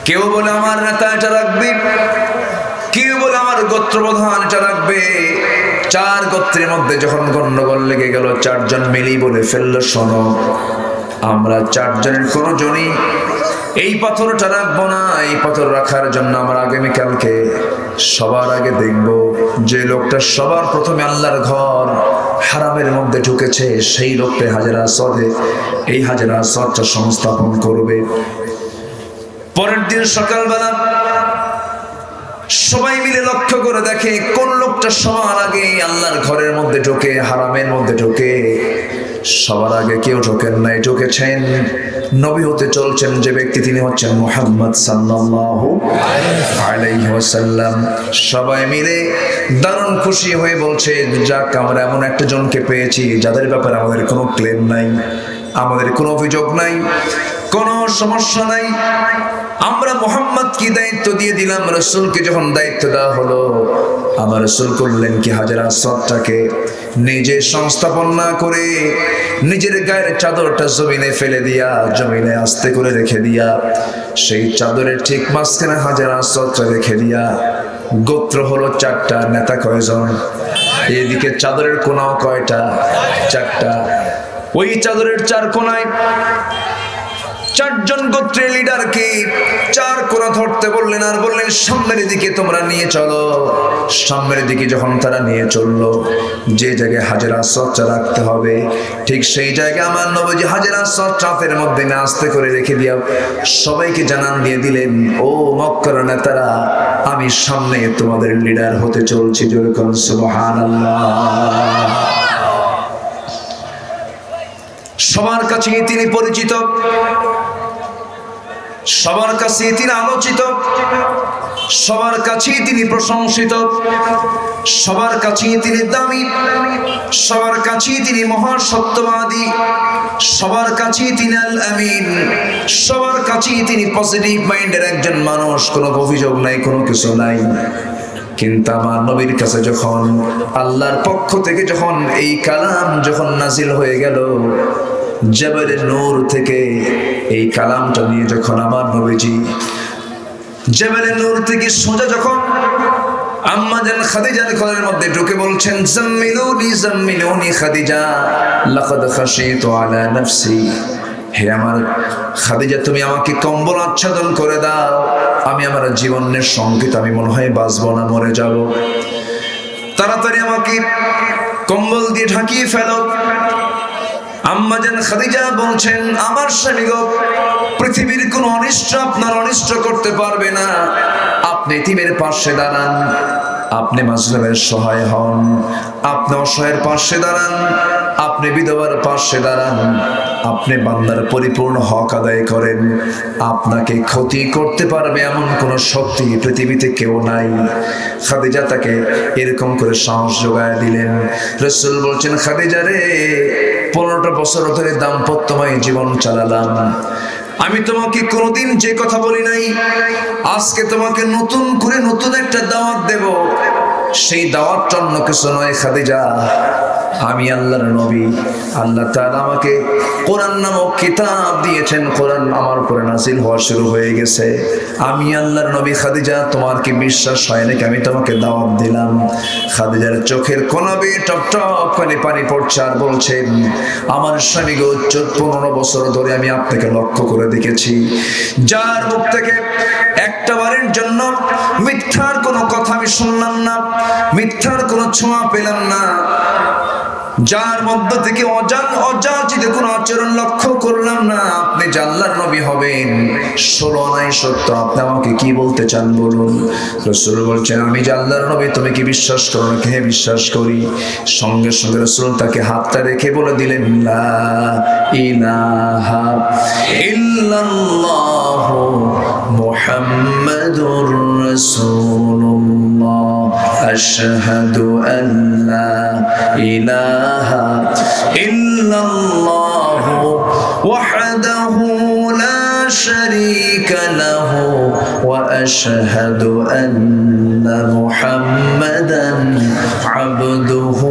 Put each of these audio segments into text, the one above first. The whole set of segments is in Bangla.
কেউ বলে আমার নেতা এটা রাখবে, কেউ বলে আমার গোত্রপ্রধান এটা রাখবে। 4 গোত্রের মধ্যে যখন গন্ডগোল লেগে গেল, 4 জন মিলেই বলে ফেললো, শোনো আমরা 4 জনের কোনো জনই এই পাথরটা রাখবো না। এই পাথর রাখার জন্য আমরা আগামীকালকে সবার আগে দেখব যে লোকটা সবার প্রথমে আল্লাহর ঘর হারামের মধ্যে ঢুকেছে, সেই লোকটা হাজরা আসওয়াদে এই হাজরা আসওয়াদটা সংস্থাপন করবে। পরের দিন সকালবেলা সবাই মিলে লক্ষ্য করে দেখে কোন লোকটা সবার আগে আল্লাহর ঘরের মধ্যে ঢোকে, হারামের মধ্যে ঢোকে। সবার আগে কেউ ঢোকেন নাই, ঢুকেছেন নবী হতে চলছেন যে ব্যক্তি, তিনি হচ্ছেন মুহাম্মদ সাল্লাল্লাহু আলাইহি ওয়াসাল্লাম। সবাই মিলে দারুণ খুশি হয়ে বলছে, যাক আমরা এমন একটা জনকে পেয়েছি যাদের ব্যাপারে আমাদের কোনো ক্লেম নাই, আমাদের কোনো অভিযোগ নাই, কোনো সমস্যা নাই। আমরা মুহাম্মদকে দায়িত্ব দিয়ে দিলাম। রাসূলকে যখন দায়িত্ব দেওয়া হলো, আমার রাসূল করলেন কি, হাজরা আসওয়াদটাকে নিজে সংস্থাপন না করে নিজের গায়ের চাদরটা জমিনে ফেলে দিয়া, জমিনে আস্তে করে রেখে দিয়া, সেই চাদরের ঠিক মাঝখানে হাজরা আসওয়াদটা রেখে দিয়া, গোত্র হলো 4টা, নেতা কয়জন, এদিকে চাদরের কোনাও কয়টা, 4টা। ওই চাদরের 4 কোনায় 4 জন গোত্রের লিডারকে 4 কোণা ধরতে বললেন, আর বললেন সামনের দিকে তোমরা নিয়ে চলো। সামনের দিকে যখন তারা নিয়ে চললো, যে জায়গায় হাজরা আসওয়াদটা রাখতে হবে ঠিক সেই জায়গায় আমার নবীজি হাজরা আসওয়াদ চাপের মধ্যে না আস্তে করে রেখে দিয়া সবাইকে জানান দিয়ে দিলেন, ও মক্কার নেতারা, আমি সামনে তোমাদের লিডার হতে চলছি। যেরকম সুবহানাল্লাহ। সবার কাছে তিনি পরিচিত, সবার কাছে তিনি আলোচিত, সবার কাছে তিনি প্রশংসিত, সবার কাছে তিনি দামি, সবার কাছে তিনি মহা সত্যবাদী, সবার কাছে তিনি আল আমিন, সবার কাছে তিনি পজিটিভ মাইন্ডের একজন মানুষ, কোনো অভিযোগ নাই, কোনো কিছু নাই। কিন্তু আমার নবীর কাছে যখন আল্লাহর পক্ষ থেকে যখন এই কালাম যখন নাজিল হয়ে গেল, জাবালে নূর থেকে এই কালামটা নিয়ে যখন আমার নবীজি জাবালে নূর থেকে সোজা যখন আম্মা জান খাদিজার ঘরের মধ্যে ঢুকে বলছেন, জাম্মিলুনি জাম্মিলুনি খাদিজা, লাকাদ খাশিতু আলা নাফসি, হে আমার খাদিজা তুমি আমাকে কম্বল আচ্ছাদন করে দাও, আমি আমার জীবনের সংকেত, আমি মনে হয় বাঁচবো না, মরে যাব, তাড়াতাড়ি আমাকে কম্বল দিয়ে ঢাকিয়ে ফেলো। আম্মা জান খাদিজা বলছেন, আমার স্বামী গো, পৃথিবীর কোন অনিষ্ট আপনার অনিষ্ট করতে পারবে না, আপনি এতিমের পাশে দাঁড়ান, আপনি মাজলুমের সহায় হন, আপনি অসহায়ের পাশে দাঁড়ান, আপনি বিধবার পাশে দাঁড়ান, আপনি বান্দার পরিপূর্ণ হক আদায় করেন, আপনাকে ক্ষতি করতে পারবে এমন কোন শক্তি পৃথিবীতে কেউ নাই। খাদিজা তাকে এরকম করে সাহস যোগায় দিলেন। রাসূল বলছেন, খাদিজা রে, 15টা বছর ধরে দাম্পত্যময় জীবন চালালাম, আমি তোমাকে কোনোদিন যে কথা বলি নাই, আজকে তোমাকে নতুন করে নতুন একটা দাওয়াত দেব। সেই দাওয়াতটা অন্য কিছু নয় খাদিজা, আমি আল্লাহর নবী, আল্লাহ তাআলা আমাকে কোরআন নামক কিতাব দিয়েছেন, কোরআন আমার উপরে নাযিল হওয়া শুরু হয়ে গেছে, আমি আল্লাহর নবী খাদিজা, তোমার কি বিশ্বাস হয় নাকি আমি তোমাকে দাওয়াত দিলাম? খাদিজার চোখের কোনা বেয়ে টপ টপ করে পানি পড়ছে, আর বলছেন, আমার স্বামী গো, 15 বছর ধরে আমি আপনাকে লক্ষ্য করে দেখেছি, যার মুখ থেকে একটা বারের জন্য মিথ্যার কোনো কথা আমি শুনলাম না, মিথ্যার কোনো ছোঁয়া পেলাম না, যার মধ্য থেকে অযাচিত কোনো আচরণ লক্ষ্য করলাম না। আপনি যে আল্লাহর নবী হবেন 16 নাই সত্য, আপনি আমাকে কি বলতে চান বলুন? রাসূল বলছেন, আমি যে আল্লাহর নবী তুমি কি বিশ্বাস করো নাকি? হ্যাঁ বিশ্বাস করি। সঙ্গে সঙ্গে রাসূল তাকে হাতটা রেখে বলে দিলেন, লা ইলাহা ইল্লাল্লাহু মুহাম্মাদুর রাসূলুল্লাহ, আশহাদু আল্লা ইলাহা ইল্লাল্লাহু ওয়াহদাহু লা শারীকা লাহু ওয়া আশহাদু আন্না মুহাম্মাদান আবদুহু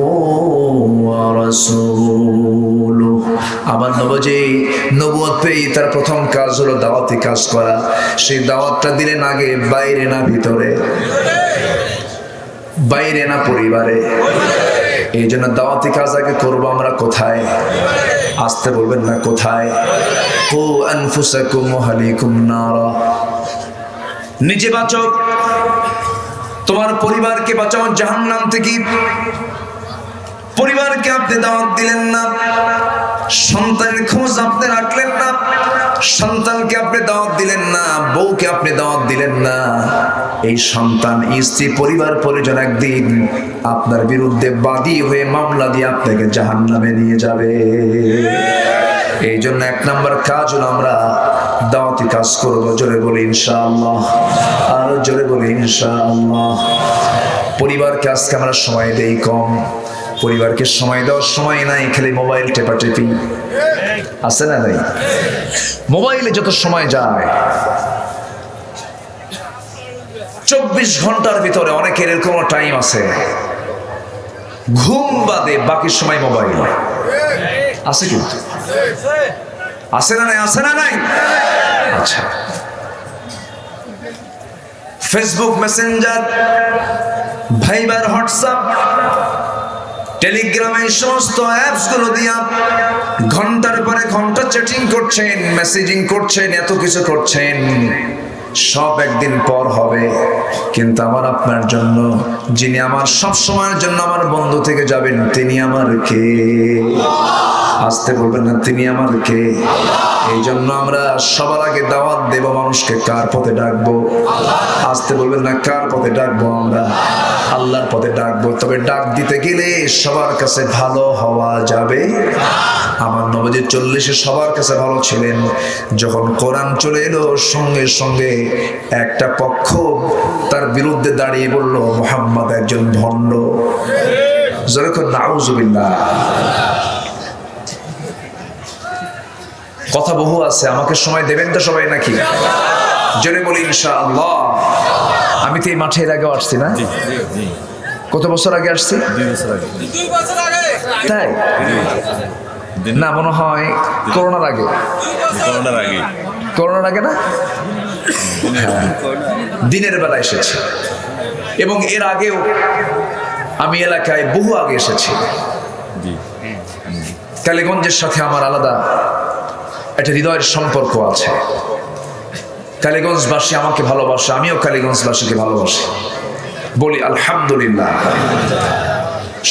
ওয়া ورسوله আমার নবী নবুয়ত পেয়ে তার প্রথম কাজ হলো দাওয়াতি কাজ করা সেই দাওয়াতটা দিলেন আগে বাইরে না ভিতরে বাইরে না পরিবারে এই জন্য দাওয়াতি কাজ আগে করবো আমরা কোথায় আসতে বলবেন না কোথায় কু আনফুসাকুম ওয়া আহলিকুম নারা নিজে বাঁচো তোমার পরিবারকে বাঁচাও জাহান্নাম থেকে পরিবারকে আপনি দাওয়াত দিলেন না সন্তানের খোঁজ আপনি রাখলেন না সন্তানকে আপনি দাওয়াত দিলেন না বউকে আপনি দাওয়াত দিলেন না এই সন্তান স্ত্রী পরিবার পরিজন একদিন আপনার বিরুদ্ধে বাদী হয়ে মামলা দিয়ে আপনাকে জাহান্নামে নিয়ে যাবে এই জন্য এক নাম্বার কাজ হলো আমরা দাওয়াতি কাজ করবো জোরে বলি ইনশাআল্লাহ আর জোরে বলি ইনশাআল্লাহ পরিবারকে আজকে আমরা সময় দেই কম পরিবারকে সময় দেওয়ার সময় নাই খালি মোবাইল টেপাটেপি আছে না নাই মোবাইলে যত সময় যায় 24 ঘন্টার ভিতরে অনেকের এরকম টাইম আছে ঘুম বাদে বাকি সময় মোবাইল আছে কি আছে না নাই আছে না নাই আচ্ছা ফেসবুক মেসেঞ্জার ভাইবার হোয়াটসঅ্যাপ টেলিগ্রামে সমস্ত অ্যাপস গুলো দিয়া ঘন্টার পরে ঘন্টা চ্যাটিং করছেন মেসেজিং করছেন এত কিছু করছেন সব একদিন পর হবে কিন্তু আমার আপনার জন্য যিনি আমার সব সময়ের জন্য আমার বন্ধু থেকে যাবেন তিনি আমার কে আসতে বলবেন না তিনি আমার কে এই জন্য আমরা সবার আগে দাওয়াত দেব মানুষকে কার পথে ডাকবো আসতে বলবেন না কার পথে ডাকবো আমরা আল্লাহর পথে ডাকবো তবে ডাক দিতে গেলে সবার কাছে ভালো হওয়া যাবে আমার নবী 40-এ সবার কাছে ভালো ছিলেন যখন কোরআন চলে এলো সঙ্গে সঙ্গে একটা পক্ষ তার বিরুদ্ধে দাঁড়িয়ে বলল মুহাম্মদ একজন ভণ্ড যখন নাউজুবিল্লাহ কথা বহু আছে আমাকে সময় দেবেন তো সবাই নাকি জোরে বলি ইনশাআল্লাহ আমি তো এই মাঠে এর আগেও আসছি না কত বছর আগে আসছি 2 বছর আগে তাই না মনে হয় করোনার আগে করোনার আগে না দিনের বেলা এসেছি এবং এর আগেও আমি এলাকায় বহু আগে এসেছি কালীগঞ্জের সাথে আমার আলাদা একটা হৃদয়ের সম্পর্ক আছে কালীগঞ্জবাসী আমাকে ভালোবাসে আমিও কালীগঞ্জবাসীকে ভালোবাসি বলি আলহামদুলিল্লাহ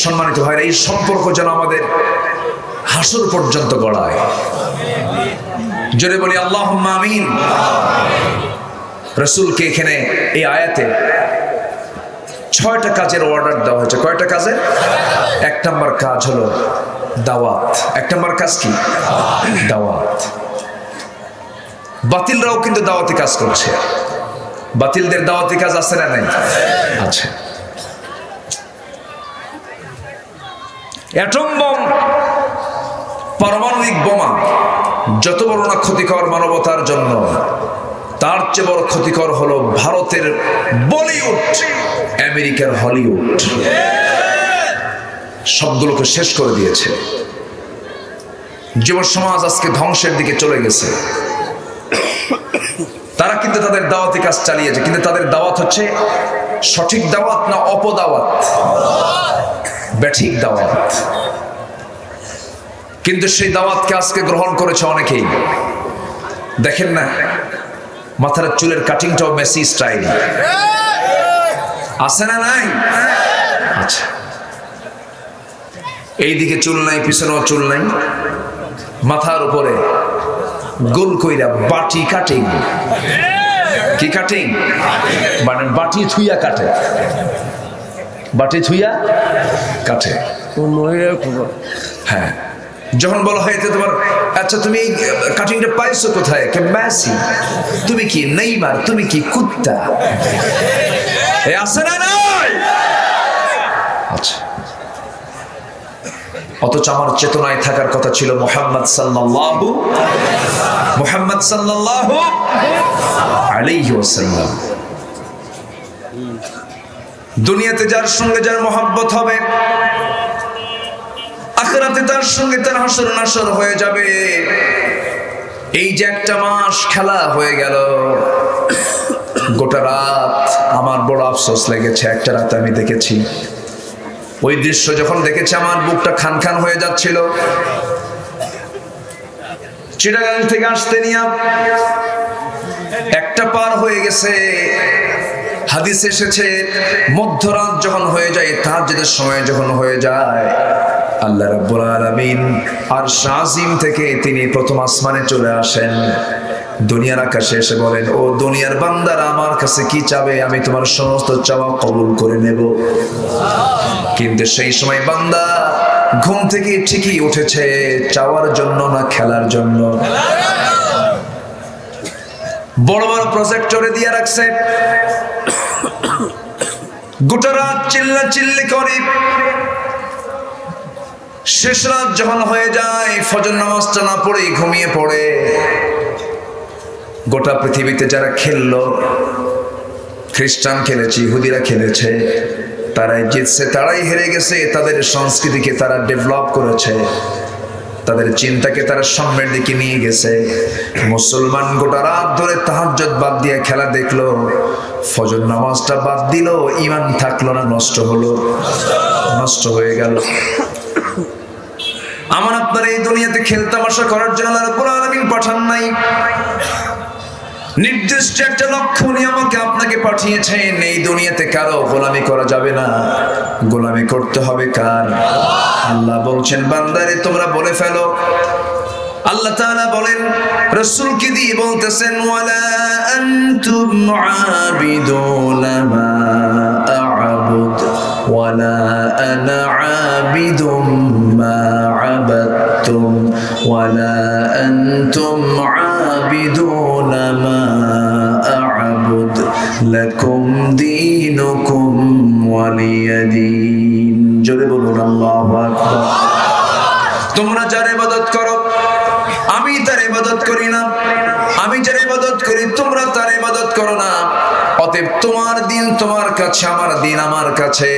সম্মানিত ভাইরা এই সম্পর্ক যেন আমাদের হাসর পর্যন্ত গড়ায় জোরে বলি আল্লাহুম্মা আমিন রাসূলকে এখানে এই আয়াতে 6টা কাজের অর্ডার দেওয়া হয়েছে কয়টা কাজের এক নাম্বার কাজ হলো দাওয়াত এক নাম্বার কাজ কি দাওয়াত বাতিলরাও কিন্তু দাওয়াতি কাজ করছে বাতিলদের দাওয়াতি কাজ আছে না নাই আচ্ছা অ্যাটম বম পারমাণবিক বোমা যত বড় না ক্ষতিকর মানবতার জন্য তার চেয়ে বড় ক্ষতিকর হলো ভারতের বলিউড আমেরিকার হলিউড সবগুলোকে শেষ করে দিয়েছে যুব সমাজ আজকে ধ্বংসের দিকে চলে গেছে তারা কিন্তু তাদের দাওয়াতি কাজ চালিয়েছে কিন্তু তাদের দাওয়াত হচ্ছে সঠিক দাওয়াত না অপদাওয়াত ব্যাঠিক দাওয়াত কিন্তু সেই দাওয়াতকে আজকে গ্রহণ করেছে অনেকেই দেখেন না মাথার চুলের কাটিংটাও মেসি স্টাইল আছে না নাই আচ্ছা এইদিকে চুল নাই পিছনেও চুল নাই মাথার উপরে গোল কইরা বাটি কাটিং কি কাটিং মানে বাটি থুইয়া কাটে বাটি থুইয়া কাটে হ্যাঁ যখন বলা হয় তোমার আচ্ছা তুমি কাটিংটা পাইছো কোথায় কে মেসি তুমি কি নেইমার তুমি কি কুত্তা এ আছে না নাই আচ্ছা অথচ আমার চেতনায় থাকার কথা ছিল মুহাম্মদ সাল্লাল্লাহু আলাইহি ওয়াসাল্লাম দুনিয়াতে যার সঙ্গে যার মহব্বত হবে আখিরাতে তার সঙ্গে তার হাসর নাসর হয়ে যাবে। এই যে একটা মাস খেলা হয়ে গেল, গোটা রাত আমার বড় আফসোস লেগেছে। একটা রাত আমি দেখেছি, ওই দৃশ্য যখন দেখেছি আমার বুকটা খান খান হয়ে যাচ্ছিল। চিটাগাং থেকে আসতে নিয়ে একটা পার হয়ে গেছে। হাদিস এসেছে মধ্যরাত যখন হয়ে যায়, তাহাজ্জুদের সময় যখন হয়ে যায়, আল্লাহ রাব্বুল আলামিন আরশ আজিম থেকে তিনি প্রথম আসমানে চলে আসেন। দুনিয়ার আকাশে এসে বলেন, ও দুনিয়ার বান্দারা আমার কাছে কি চাবে, আমি তোমার সমস্ত চাওয়া কবুল করে নেব। কিন্তু সেই সময় বান্দা ঘুম থেকে ঠিকই উঠেছে, চাওয়ার জন্য না খেলার জন্য। বড় বড় প্রজেক্টরে দিয়ে রাখছে, গোটা রাত চিল্লা চিল্লি করে। শেষ রাত যখন হয়ে যায়, ফজর নামাজটা না পড়ে ঘুমিয়ে পড়ে। গোটা পৃথিবীতে যারা খেললো, খ্রিস্টান খেলেছে, ইহুদিরা খেলেছে, তারাই জিতছে, তারাই হেরে গেছে। তাদের সংস্কৃতিকে তারা ডেভেলপ করেছে, তাদের চিন্তাকে তারা সামনের দিকে নিয়ে গেছে। মুসলমান গোটা রাত ধরে তাহাজ্জুদ বাদ দিয়ে খেলা দেখলো, ফজর নামাজটা বাদ দিল, ঈমান থাকলো না, নষ্ট হলো, নষ্ট হয়ে গেল। আমার আপনার এই দুনিয়াতে খেলতামাশা করার জন্য আল্লাহ রাব্বুল আলামিন পাঠান নাই। নির্দিষ্ট একটা লক্ষ্য নিয়ে আমাকে আপনাকে পাঠিয়েছেন। এই দুনিয়াতে কারো গোলামি করা যাবে না, গোলামি করতে হবে কার? আল্লাহ বলছেন, বান্দারে তোমরা বলে ফেলো। আল্লাহ তাআলা বলেন, রাসূলকে দিয়ে বলতেছেন, ওয়ালা আনতুম আবিদুনা মা আ'বুদ ওয়ালা আনা আবিদুম মা আবাদতুম ওয়ালা আনতুম আবিদুনা মা আ'বুদ লাকুম দীনুকুম ওয়ালিয়া দীন। জোরে বলুন আল্লাহু আকবার। তোমরা যার ইবাদত করো, আমি তার ইবাদত করি না, আমি যার ইবাদত করি তোমরা তার ইবাদত করো না। অতএব তোমার দিন তোমার কাছে, আমার দিন আমার কাছে।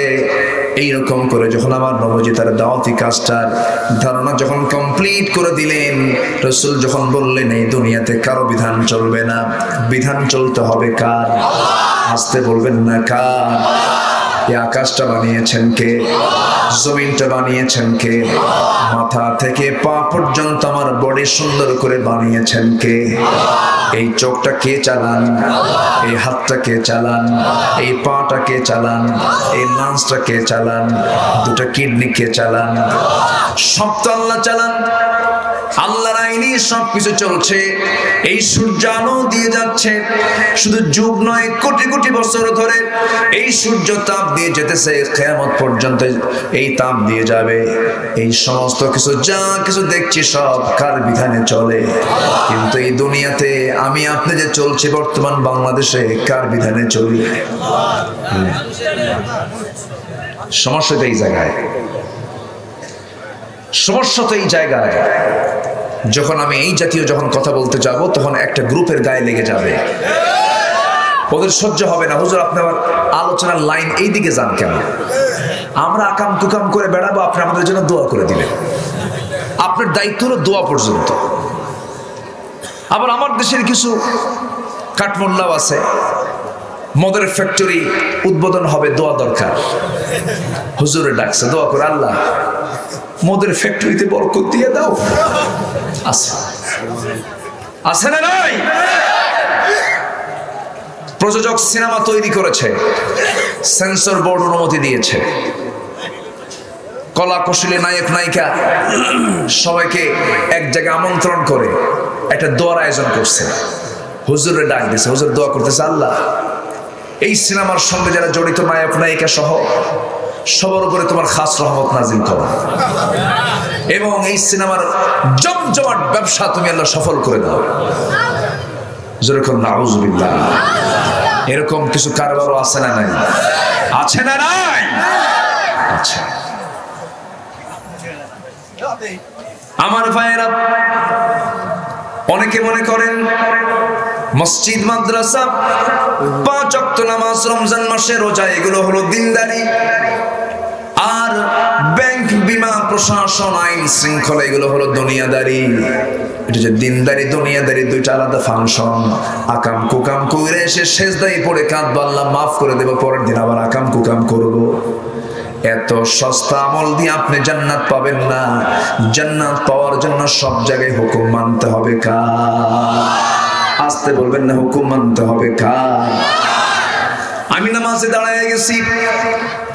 এইরকম করে যখন আমার নবী তার দাওয়াতি কাজটার ধারণা যখন কমপ্লিট করে দিলেন, রাসূল যখন বললেন এই দুনিয়াতে কারো বিধান চলবে না, বিধান চলতে হবে কার? আসতে বলবেন না কার? এই আকাশটা বানিয়েছেন কে? জমিনটা বানিয়েছেন কে? মাথা থেকে পা পর্যন্ত আমার বডি সুন্দর করে বানিয়েছেন কে? এই চোখটা কে চালান? এই হাতটা কে চালান? এই পাটা কে চালান? এই লাঞ্চটা কে চালান? দুটো কিডনি কে চালান? সব তো আল্লাহ চালান। আল্লাহর আইনে সবকিছু চলছে। এই সূর্য আলো দিয়ে যাচ্ছে, শুধু যুগ নয়, কোটি কোটি বছর ধরে এই সূর্য তাপ দিয়ে যেতেছে, কিয়ামত পর্যন্ত এই তাপ দিয়ে যাবে। এই সমস্ত কিছু যা কিছু দেখছি সব কার বিধানে চলে? কিন্তু এই দুনিয়াতে আমি আপনি যে চলছি বর্তমান বাংলাদেশে কার বিধানে চলি? সমস্যা তো এই জায়গায়, সমস্যা তো এই জায়গায়। যখন আমি এই জাতীয় যখন কথা বলতে যাব, তখন একটা গ্রুপের গায়ে লেগে যাবে, ওদের সহ্য হবে না। হুজুর আপনি আমার আলোচনার লাইন এই দিকে যান কেন? আমরা আকাম কুকাম করে বেড়াবো, আপনি আমাদের জন্য দোয়া করে দিবেন। আপনার দায়িত্ব হলো দোয়া পর্যন্ত। আবার আমার দেশের কিছু কাঠমোল্লাও আছে, মদের ফ্যাক্টরি উদ্বোধন হবে, দোয়া দরকার। হুজুরে ডাকছে, দোয়া করে, আল্লাহ মদের ফ্যাক্টরিতে বরকত দিয়ে দাও। আছে আছে না নাই? প্রযোজক সিনেমা তৈরি করেছে, সেন্সর বোর্ড অনুমতি দিয়েছে, কলা কৌশলী নায়ক নায়িকা সবাইকে এক জায়গায় আমন্ত্রণ করে একটা দোয়ার আয়োজন করছে। হুজুরে ডাক দিয়েছে, হুজুর দোয়া করতেছে, আল্লাহ এই সিনেমার সঙ্গে যারা জড়িত নায়ক নায়িকা সহ সবার উপরে তোমার খাস রহমত নাজিল করো, এবং এই সিনেমার জমজমাট ব্যবসা তুমি আল্লাহ সফল করে দাও। যেরকম নাউজুবিল্লাহ, এরকম কিছু কারবারও আছে না নাই? আছে না নাই? আচ্ছা আমার ভাইয়েরা, অনেকে মনে করেন মসজিদ, মাদ্রাসা, 5 ওয়াক্ত নামাজ, রমজান মাসে রোজা, এগুলো হলো দিনদারি। আর ব্যাংক সীমা প্রশাসন আইন শৃঙ্খলা এগুলো হলো দুনিয়াদারি। এটা যে দিনদারি দুনিয়াদারি দুইটা আলাদা ফাংশন। আকাম কুকাম করে এসে সেজদায় পড়ে কাঁদবো আল্লাহ মাফ করে দেবো, পরের দিন আবার আকাম কুকাম করবো। এত সস্তা আমল দিয়ে আপনি জান্নাত পাবেন না। জান্নাত পাওয়ার জন্য সব জায়গায় হুকুম মানতে হবে কার? আসতে বলবেন না, হুকুম মানতে হবে কার? আমি নামাজে দাঁড়ায় গেছি,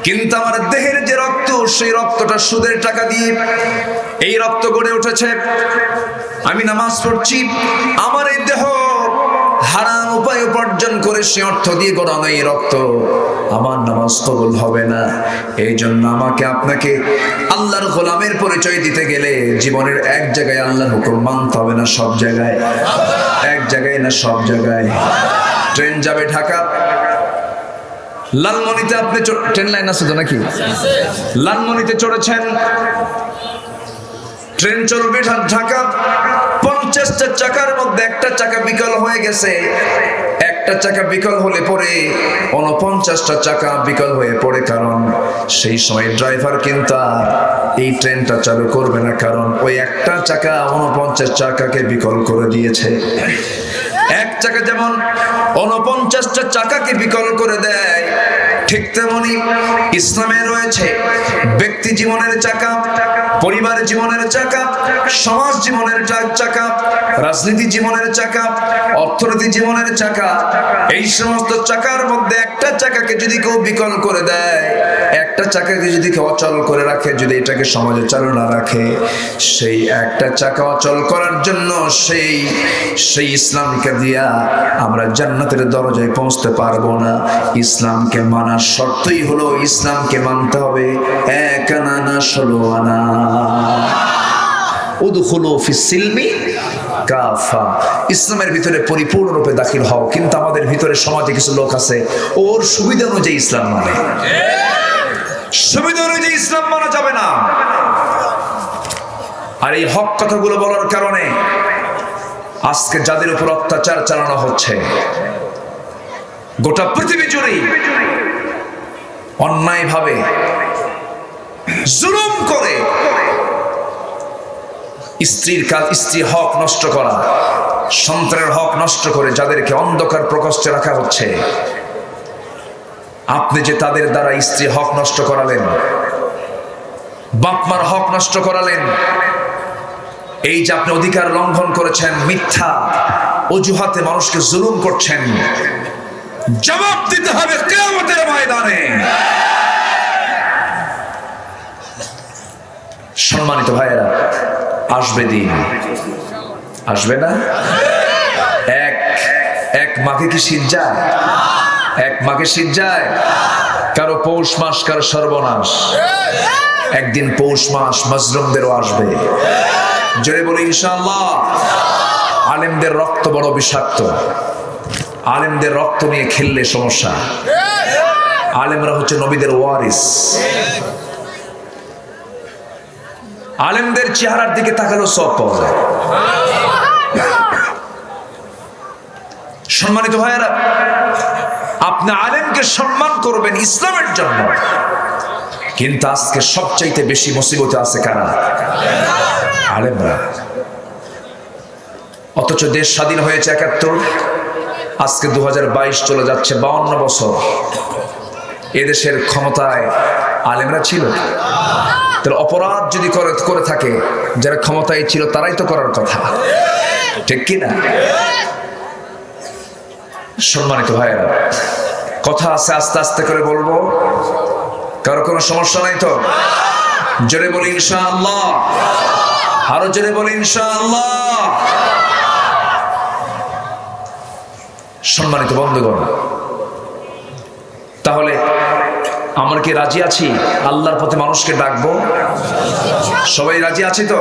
কিন্তু আমার দেহের যে রক্ত, সেই রক্তটা সুদের টাকা দিয়ে এই রক্ত গড়ে উঠেছে। আমি নামাজ পড়ছি, আমার এই দেহ হারাম উপায় উপার্জন করে সে অর্থ দিয়ে গড়ানো এই রক্ত, আমার নামাজ কবুল হবে না। এই জন্য আমাকে আপনাকে আল্লাহর গোলামের পরিচয় দিতে গেলে জীবনের এক জায়গায় আল্লাহর হুকুম মানতে হবে না সব জায়গায়? এক জায়গায় না সব জায়গায়? ট্রেন যাবে ঢাকা, লালমনিতে আপনি ট্রেন লাইন আছে তো নাকি? লালমনিতে চড়েছেন, ট্রেন চলবে ঢাকা। 50টা চাকার মধ্যে একটা চাকা বিকল হয়ে গেছে। একটা চাকা বিকল হলে পরে 49টা চাকা বিকল হয়ে পড়ে, কারণ সেই সময় ড্রাইভার কিন্তু আর এই ট্রেনটা চালু করবে না, কারণ ওই একটা চাকা 49 চাকাকে বিকল করে দিয়েছে। এক চাকা যেমন 49টা চাকাকে বিকল করে দেয়, ঠিক তেমনি ইসলামে রয়েছে ব্যক্তি জীবনের চাকা, পরিবার জীবনের চাকা, সমাজ জীবনের চাকা, রাজনীতি জীবনের চাকা, অর্থনীতি জীবনের চাকা। এই সমস্ত চাকার মধ্যে একটা চাকাকে যদি কেউ বিকল করে দেয়, একটা চাকাকে যদি কেউ অচল করে রাখে, যদি এটাকে সমাজে চালু না রাখে, সেই একটা চাকা অচল করার জন্য সেই ইসলামকে দিয়া আমরা জান্নাতের দরজায় পৌঁছতে পারবো না। ইসলামকে মানার শর্তই হলো ইসলামকে মানতে হবে এক আনা না 16 আনা। উদখুলু ফিস সিলমি কাফা, ইসলামের ভিতরে পরিপূর্ণরূপে দাখিল হও। কিন্তু আমাদের ভিতরে সমাজে কিছু লোক আছে, ওর সুবিধা অনুযায়ী ইসলাম মানে, সুবিধা অনুযায়ী ইসলাম মানা যাবে না। আর এই হক কথাগুলো বলার কারণে আজকে যাদের উপর অত্যাচার চালানো হচ্ছে, গোটা পৃথিবী জুড়ে অন্যায় ভাবে জুলুম করে স্ত্রীর হক নষ্ট করা, সন্তানের হক নষ্ট করে যাদেরকে অন্ধকার প্রকোষ্ঠে রাখা হচ্ছে, আপনি যে তাদের দ্বারা স্ত্রীর হক নষ্ট করালেন, বাপ মার হক নষ্ট করালেন, এই যে আপনি অধিকার লঙ্ঘন করেছেন, মিথ্যা অজুহাতে মানুষকে জুলুম করছেন, জবাব দিতে হবে কিয়ামতের ময়দানে। সম্মানিত ভাইয়েরা, আসবে দিন, আসবে না? এক মাকে কি শীত যায়? এক মাকে শীত যায়? কারো পৌষ মাস, কারো সর্বনাশ। একদিন পৌষ মাস মাজলুমদেরও আসবে। জোরে বলি ইনশাআল্লাহ। আলেমদের রক্ত বড় বিষাক্ত, আলেমদের রক্ত নিয়ে খেললে সমস্যা। আলেমরা হচ্ছে নবীদের ওয়ারিস। আলেমদের চেহারার দিকে তাকালেও সওয়াব পাওয়া যায়। সম্মানিত ভাইয়েরা, আপনি আলেমকে সম্মান করবেন ইসলামের জন্য, কিন্তু আজকে সবচাইতে বেশি মুসিবতে আছে কারা? আলেমরা। অথচ দেশ স্বাধীন হয়েছে 71, আজকে 2022 চলে যাচ্ছে, 52 বছর। এদেশের ক্ষমতায় আলেমরা ছিল। তাহলে অপরাধ যদি করে থাকে, যারা ক্ষমতায় ছিল তারাই তো করার কথা, ঠিক কিনা? সম্মানিত ভাইয়েরা, কথা আছে, আস্তে আস্তে করে বলবো। কারো কোনো সমস্যা নাই তো? জোরে বলি ইনশাআল্লাহ। আরো জোরে বলি ইনশাআল্লাহ। সম্মানিত বন্ধুগণ, তাহলে আমরা কি রাজি আছি আল্লাহর পথে মানুষকে ডাকবো? সবাই রাজি আছি তো?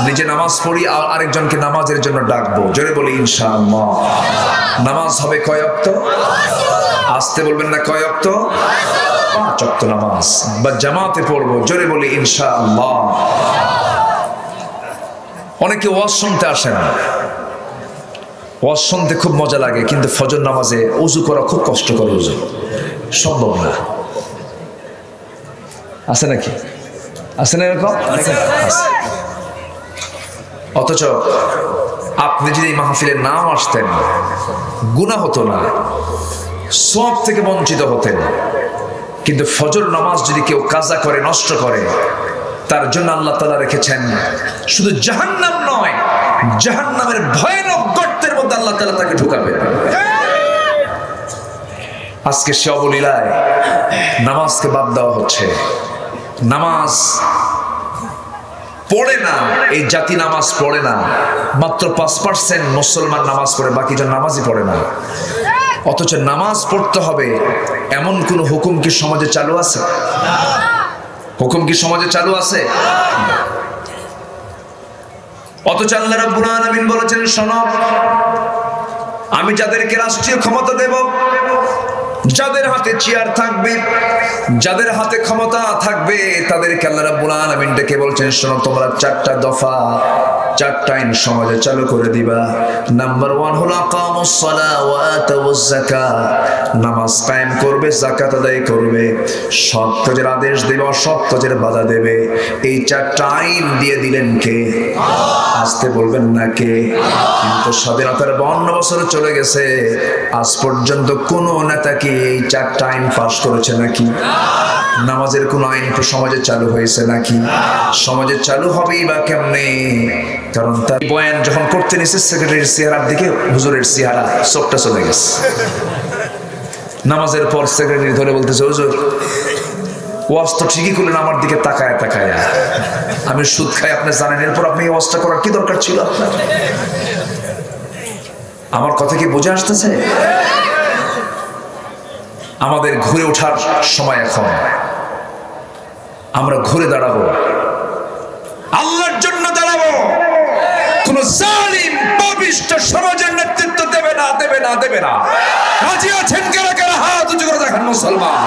নিজে নামাজ পড়ি, আর আরেকজনকে নামাজের জন্য ডাকবো। জোরে বলি ইনশাআল্লাহ। নামাজ হবে কয় ওয়াক্ত? আসতে বলবেন না, কয় ওয়াক্ত? 5 ওয়াক্ত নামাজ, বা জামাতে পড়বো। জোরে বলি ইনশাআল্লাহ। অনেকে ওয়াজ শুনতে আসেন, ওয়াজ শুনতে খুব মজা লাগে, কিন্তু ফজর নামাজে ওযু করা খুব কষ্টকর, ওযু সম্ভব না, আছে নাকি? আছে না এরকম? অথচ আপনি যদি মাহফিলের নাম আসতেন গুনাহ হতো না, সওয়াব থেকে বঞ্চিত হতেন। কিন্তু ফজর নামাজ যদি কেউ কাজা করে, নষ্ট করে, তার জন্য আল্লাহ তাআলা রেখেছেন শুধু জাহান্নাম নয়, জাহান্নামের ভয়ানক গর্তের মধ্যে আল্লাহ তাআলা তাকে ঢুকাবেন। আজকে সে অবলীলায় নামাজকে বাদ দেওয়া হচ্ছে। নামাজ পড়ে না, এই জাতি নামাজ পড়ে না। মাত্র 5% মুসলমান নামাজ পড়ে, বাকি জন নামাজই পড়ে না। অথচ নামাজ পড়তে হবে এমন কোন হুকুম কি সমাজে চালু আছে? হুকুম কি সমাজে চালু আছে? অথচ আল্লাহ রাব্বুল আলামিন বলেছেন, শোনো, আমি যাদেরকে রাষ্ট্রীয় ক্ষমতা দেব, যাদের হাতে চেয়ার থাকবে, যাদের হাতে ক্ষমতা থাকবে, তাদেরকে আল্লাহ রাব্বুল আলামিন ডেকে বলছেন, শোনো, তোমরা 4টা দফা, 4টা আইন সমাজে চালু করে দিবা। নাম্বার 1 হলো আকামুস সালাহ ওয়া আতাউজ যাকাত, নামাজ কায়েম করবে, যাকাত আদায় করবে, সৎ কাজের আদেশ দেবে, অসৎ কাজের বাধা দেবে। এই 4টা আইন দিয়ে দিলেন কে? আসতে বলবেন না কে? কিন্তু স্বাধীনতার 52 বছর চলে গেছে, আজ পর্যন্ত কোন নেতা কি এই 4টা আইন পাশ করেছে নাকি? নামাজের কোন আইন সমাজে চালু হয়েছে নাকি? সমাজে চালু হবেই বা কেমনে? কারণ তার বয়ান যখন করতে নিছে, সেক্রেটারির চেহারার দিকে হুজুরের চেহারা চোখটা চলে গেছে। নামাজের পর সেক্রেটারি ধরে বলতেছে, হুজুর ওয়াজ তো ঠিকই করলেন, আমার দিকে তাকায় তাকায়, আমি সুদ খাই আপনি জানেন, এরপর আপনি এই ওয়াজটা করার কি দরকার ছিল আপনার? আমার কথা কি বুঝে আসতেছে? আমাদের ঘুরে ওঠার সময় এখন। আমরা ঘুরে দাঁড়াবো, আল্লাহর জন্য দাঁড়াবো। কোন জালিম পাপিষ্ঠ সমাজের নেতৃত্ব দেবে না, দেবে না, দেবে না। রাজি আছেন কারা কারা? হাত উঁচু করে দেখান মুসলমান।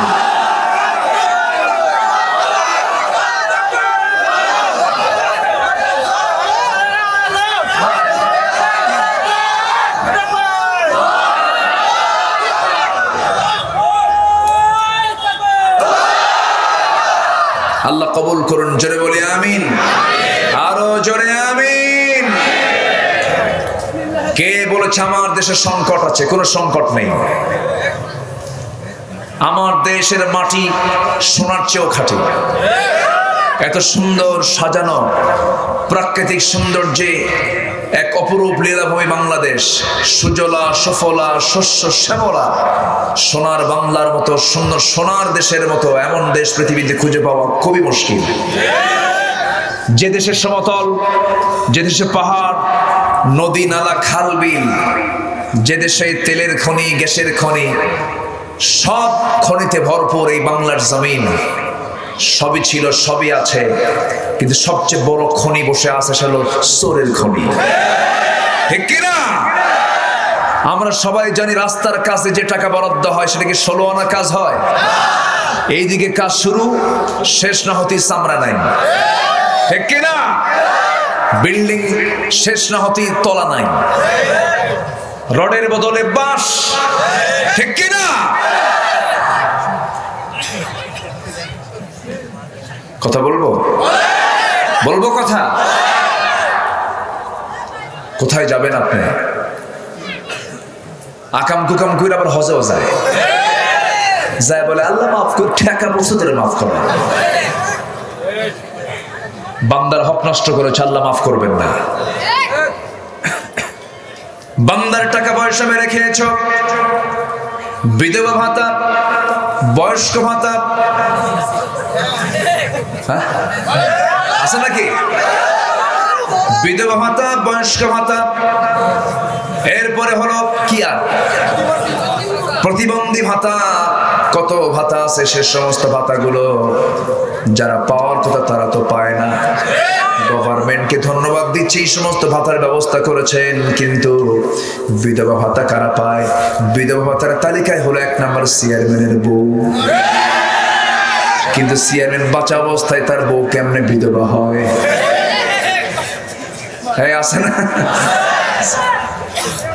আল্লাহ কবুল করুন, জোরে বলি আমিন, আরো জোরে আমিন। কে বলেছে আমার দেশে সংকট আছে? কোনো সংকট নেই। আমার দেশের মাটি সোনার চেয়েও খাঁটি। এত সুন্দর সাজানো, প্রাকৃতিক সৌন্দর্যে এক অপরূপ লীলাভূমি বাংলাদেশ, সুজলা সুফলা শস্য শ্যামলা, সোনার বাংলার মতো সুন্দর, সোনার দেশের মতো এমন দেশ পৃথিবীতে খুঁজে পাওয়া খুবই মুশকিল। যে দেশের সমতল, যে দেশে পাহাড়, নদী নালা, খাল বিল, যে দেশে তেলের খনি, গ্যাসের খনি, সব খনিতে ভরপুর এই বাংলার জমিন। সবই ছিল, সবই আছে, কিন্তু সবচেয়ে বড় খনি বসে আছে, সেটা হলো চোরের খনি। ঠিক কিনা? আমরা সবাই জানি রাস্তার কাজে যে টাকা বরাদ্দ হয় সেটা কি 16 আনা কাজ হয়? এইদিকে কাজ শুরু, শেষ না হতেই চামড়া নাই। ঠিক কিনা? বিল্ডিং শেষ না হতেই তলা নাই, রডের বদলে বাঁশ। ঠিক কিনা? কথা বলবো, বলবো কথা। কোথায় যাবেন আপনি? আকাম কুকাম করে আবার হজেও যায়, যায় বলে আল্লাহ মাফ করে, টাকা বলছো তোরে মাফ করে। বান্দার হক নষ্ট করেছে, আল্লাহ মাফ করবেন না। বান্দার টাকা পয়সা মেরে খেয়েছ, বিধবা ভাতা, বয়স্ক ভাতা আছে নাকি? বিধবা ভাতা, বয়স্ক ভাতা, এরপরে হলো কি আর প্রতিবন্ধী ভাতা, কত ভাতা আছে। সে সমস্ত ভাতাগুলো যারা পাওয়ার কথা তারা তো পায় না। গভর্নমেন্টকে ধন্যবাদ দিচ্ছি, এই সমস্ত ভাতার ব্যবস্থা করেছেন, কিন্তু বিধবা ভাতা কারা পায়? বিধবা ভাতার তালিকায় হলো 1 নম্বর চেয়ারম্যানের বউ। কিন্তু চেয়ারম্যান বাঁচা অবস্থায় তার বউ কেমনে বিধবা হয়? হ্যাঁ, আছে না?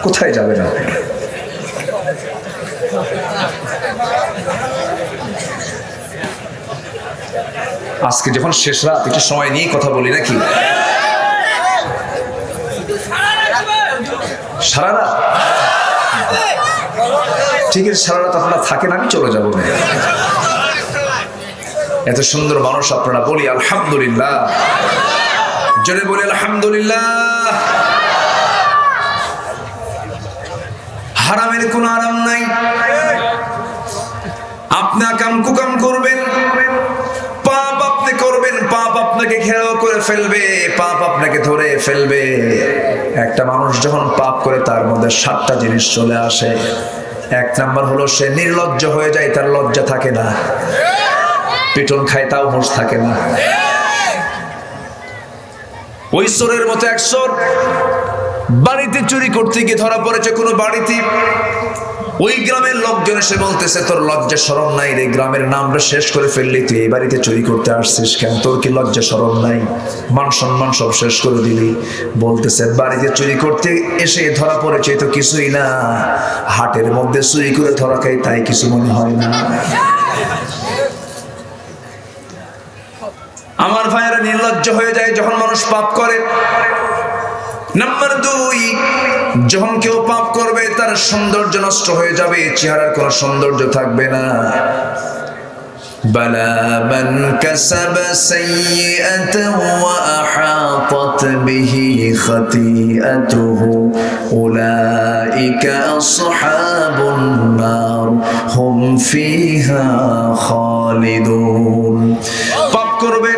কোথায় যাবে না? আজকে যখন শেষ রাত একটু সময় নিয়ে কথা বলি নাকি? সারা রাত ঠিক আছে, সারা রাত আপনারা থাকেন, আমি চলে যাবো। এত সুন্দর মানুষ আপনারা, বলি আলহামদুলিল্লাহ, জোরে বলি আলহামদুলিল্লাহ। হারামের কোনো আরাম নাই। আপনি কাম কুকাম করবেন, পাপ আপনি করবেন, পাপ আপনাকে ঘেরাও করে ফেলবে, পাপ আপনাকে ধরে ফেলবে। একটা মানুষ যখন পাপ করে তার মধ্যে 7টা জিনিস চলে আসে। 1 নাম্বার হলো সে নির্লজ্জ হয়ে যায়, তার লজ্জা থাকে না। পিটন খায় তাও হুঁশ থাকে না। ওই চোরের মতো এক চোর বাড়িতে চুরি করতে গিয়ে ধরা পড়েছে কোনো বাড়িতে। ওই গ্রামের লোকজন এসে বলতেছে, তোর লজ্জা শরম নাই রে, গ্রামের নামটা শেষ করে ফেললি, তুই এই বাড়িতে চুরি করতে আসছিস কেন? তোর কি লজ্জা শরম নাই? মান সম্মান সব শেষ করে দিলি। বলতেছে, বাড়িতে চুরি করতে এসে ধরা পড়েছে তো কিছুই না, হাটের মধ্যে চুরি করে ধরা খাই তাই কিছু মনে হয় না। আমার ভাইয়েরা, নির্লজ্জ হয়ে যায় যখন মানুষ পাপ করে। নাম্বার 2, যখন কেউ পাপ করবে তার সৌন্দর্য নষ্ট হয়ে যাবে, চেহারার কোনো সৌন্দর্য থাকবে না। বালা মান কাসাবা সাইয়্যাতান ওয়া আহাতাত বিহি খাতিআতুহু উলাইকা আসহাবুন নার হুম ফিহা খালিদুন। পাপ করবে,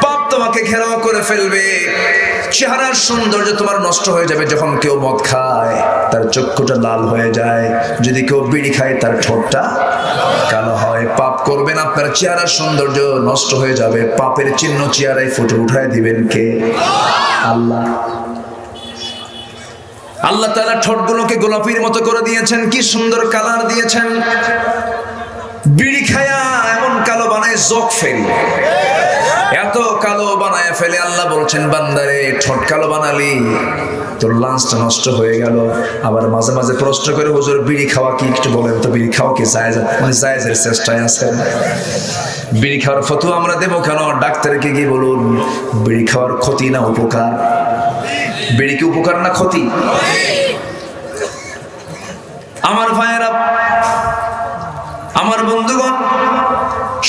পাপ তোমাকে ঘেরাও করে ফেলবে, চেহারার সৌন্দর্য তোমার নষ্ট হয়ে যাবে। যখন কেউ মদ খায় তার চক্ষুটা লাল হয়ে যায়, যদি কেউ বিড়ি খায় তার ঠোঁটটা কালো হয়। পাপ করবেন, আপনার চেহারার সৌন্দর্য নষ্ট হয়ে যাবে, পাপের চিহ্ন চেহারায় ফুটে উঠায় দিবেন কে? আল্লাহ। আল্লাহ তাআলা ঠোঁটগুলোকে গোলাপির মতো করে দিয়েছেন, কি সুন্দর কালার দিয়েছেন। বিড়ি খায়া এমন কালো বানায় জোক ফেল, এত কালো বানায় ফেলে। আল্লাহ বলছেন, বান্দারে ঠোঁট কালো বানালি, তোর লাঞ্চটা নষ্ট হয়ে গেল। আবার মাঝে মাঝে প্রশ্ন করে, হুজুর বিড়ি খাওয়া কি একটু বলেন তো, বিড়ি খাওয়া কি জায়েজ? মানে জায়েজের চেষ্টায় আছেন। বিড়ি খাওয়ার ফতোয়া আমরা দেবো কেন? ডাক্তারকে গিয়ে বলুন, বিড়ি খাওয়ার ক্ষতি না উপকার? বিড়ি কি উপকার না ক্ষতি? আমার ভাইয়েরা, আমার বন্ধুগণ,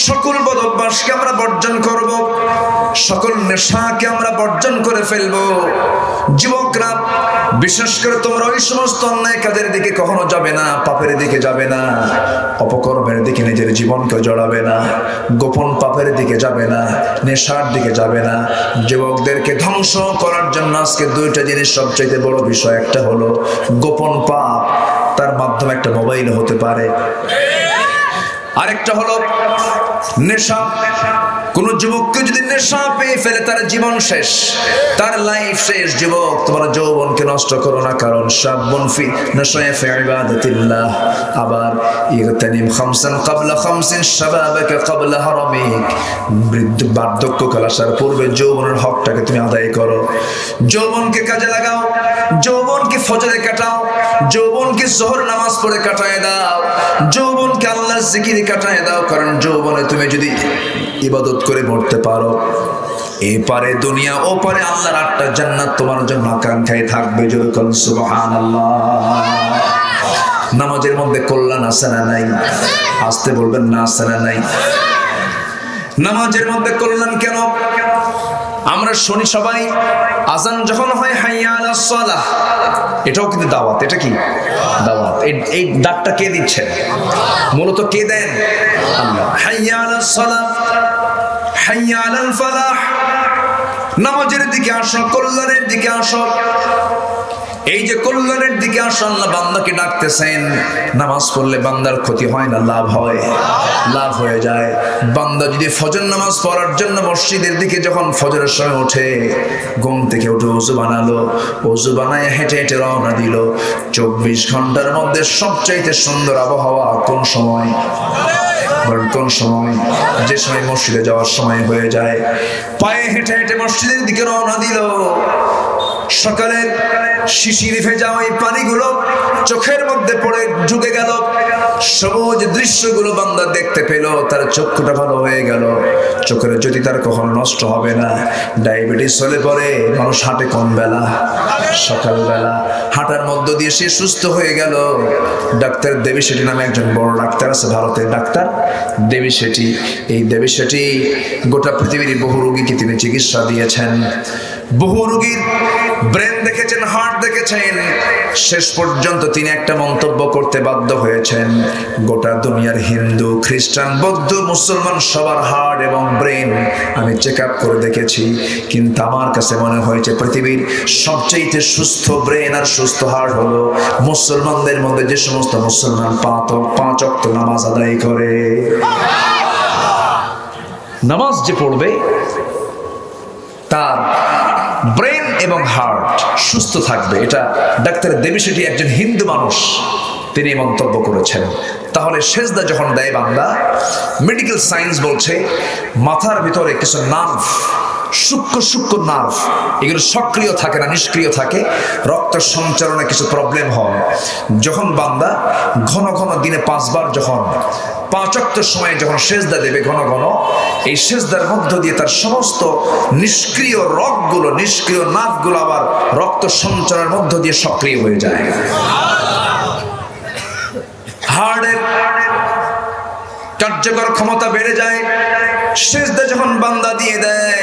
সকল বদ অভ্যাসকে আমরা বর্জন করব, সকল নেশাকে আমরা বর্জন করে ফেলব। যুবকরা, বিশেষ করে তোমরা ওই সমস্ত অন্যায় কাজের দিকে কখনো যাবে না, পাপের দিকে যাবে না, অপকর্মের দিকে নিজের জীবনকে জড়াবে না, গোপন পাপের দিকে যাবে না, নেশার দিকে যাবে না। যুবকদেরকে ধ্বংস করার জন্য আজকে 2টা জিনিস সবচেয়ে বড় বিষয়। একটা হলো গোপন পাপ, তার মাধ্যমে একটা মোবাইল হতে পারে। আরেকটা হলো নেশা। কোন যুবককে যদি নেশা পেয়ে ফেলে তার জীবন শেষ, তার লাইফ শেষ। যুবক, তোমার যৌবনকে নষ্ট করো না, কারণ শাবুন ফি নাশায়া ফি ইবাদাতিল্লাহ। আবার ইগতানিম খামসান ক্বাবলা খামসিন শাবাবাকা ক্বাবলা হারামিক। বৃদ্ধ বার্ধক্যকাল আসার পূর্বে যৌবনের হকটাকে তুমি আদায় করো। যৌবনকে কাজে লাগাও, যৌবনকে ফজরে কাটাও, যৌবনকে যোহর নামাজ পড়ে কাটায় দাও, যৌবনকে আল্লাহর জিকিরে কাটায় দাও। কারণ যৌবনে তুমি যদি ইবাদত করে মরতে পারো, এপারে দুনিয়া ওপারে আল্লাহর 8টা জান্নাত তোমার জন্য আকাঙ্ক্ষায় থাকবে। যেরকম সুবহানাল্লাহ। নামাজের মধ্যে কল্যাণ আছে না নাই? আসতে বলবেন না, আছে না নাই? নামাজের মধ্যে কল্যাণ কেন? আমরা শুনি সবাই, আজান যখন হয় হাইয়া আলাস সালাহ, এটাও কিন্তু দাওয়াত। এটা কি দাওয়াত? এই ডাকটা কে দিচ্ছেন? মূলত কে দেন? আল্লাহ। হাইয়া আলাস সালাহ, হাইয়া আলাল ফালাহ। নামাজের দিকে আসো, কল্যাণের দিকে আসো। এই যে কল্যাণের দিকে আসো, আল্লাহ বান্দাকে ডাকতেছেন। নামাজ পড়লে বান্দার ক্ষতি হয় না, লাভ হয়, লাভ হয়ে যায়। বান্দা যদি ফজর নামাজ পড়ার জন্য মসজিদের দিকে যখন ফজরের সময় ওঠে, ঘুম থেকে উঠে ওযু বানালো, ওযু বানায় হেঁটে হেঁটে রওনা দিল, 24 ঘন্টার মধ্যে সবচাইতে সুন্দর আবহাওয়া কোন সময়? কোন সময়? যে সময় মসজিদে যাওয়ার সময় হয়ে যায়। পায়ে হেঁটে হেঁটে মসজিদের দিকে রওনা দিল, সকালের শিশির ভেজা ওই পানিগুলো চোখের মধ্যে পড়ে ঢুকে গেল, সবুজ দৃশ্যগুলো বান্দা দেখতে পেল, তার চক্ষুটা ভালো হয়ে গেল, চোখের জ্যোতি তার কখনো নষ্ট হবে না। ডায়াবেটিস হলে পরে মানুষ হাঁটে কোন বেলা? সকালবেলা। হাঁটার মধ্য দিয়ে সে সুস্থ হয়ে গেল। ডাক্তার দেবী শেঠি নামে একজন বড় ডাক্তার আছে ভারতের, ডাক্তার দেবী শেঠি। এই দেবী শেঠি গোটা পৃথিবীর বহু রোগীকে তিনি চিকিৎসা দিয়েছেন, বহু রোগীর ব্রেন দেখেছেন, হার্ট দেখেছেন। শেষ পর্যন্ত তিনি একটা মন্তব্য করতে বাধ্য হয়েছেন, গোটা দুনিয়ার হিন্দু, খ্রিস্টান, বৌদ্ধ, মুসলমান সবার হার্ট এবং ব্রেন আমি চেক আপ করে দেখেছি, কিন্তু আমার কাছে মনে হয়েছে পৃথিবীর সবচেয়ে সুস্থ ব্রেন আর সুস্থ হার্ট হলো মুসলমানদের মধ্যে যে সমস্ত মুসলমান 5 ওয়াক্ত নামাজ আদায় করে। নামাজ যে পড়বে তার ব্রেন এবং হার্ট সুস্থ থাকবে, এটা ডাক্তার দেবী শেঠি একজন হিন্দু মানুষ তিনি মন্তব্য করেছেন। তাহলে সেজদা যখন দেয় বান্দা, মেডিকেল সায়েন্স বলছে মাথার ভিতরে কিছু নার্ভ, সূক্ষ্ম নার্ভ, এগুলো সক্রিয় থাকে না, নিষ্ক্রিয় থাকে, রক্ত সঞ্চালনে কিছু প্রবলেম হয়। যখন বান্দা ঘন ঘন দিনে 5 বার যখন 5 ওয়াক্ত সময়ে যখন সেজদা দেবে ঘন ঘন, এই সেজদার মধ্য দিয়ে তার সমস্ত নিষ্ক্রিয় রগগুলো, নিষ্ক্রিয় নার্ভগুলো আবার রক্ত সঞ্চালনের মধ্য দিয়ে সক্রিয় হয়ে যায়। হার্টের কার্যকর ক্ষমতা বেড়ে যায় সেজদা যখন বান্দা দিয়ে দেয়।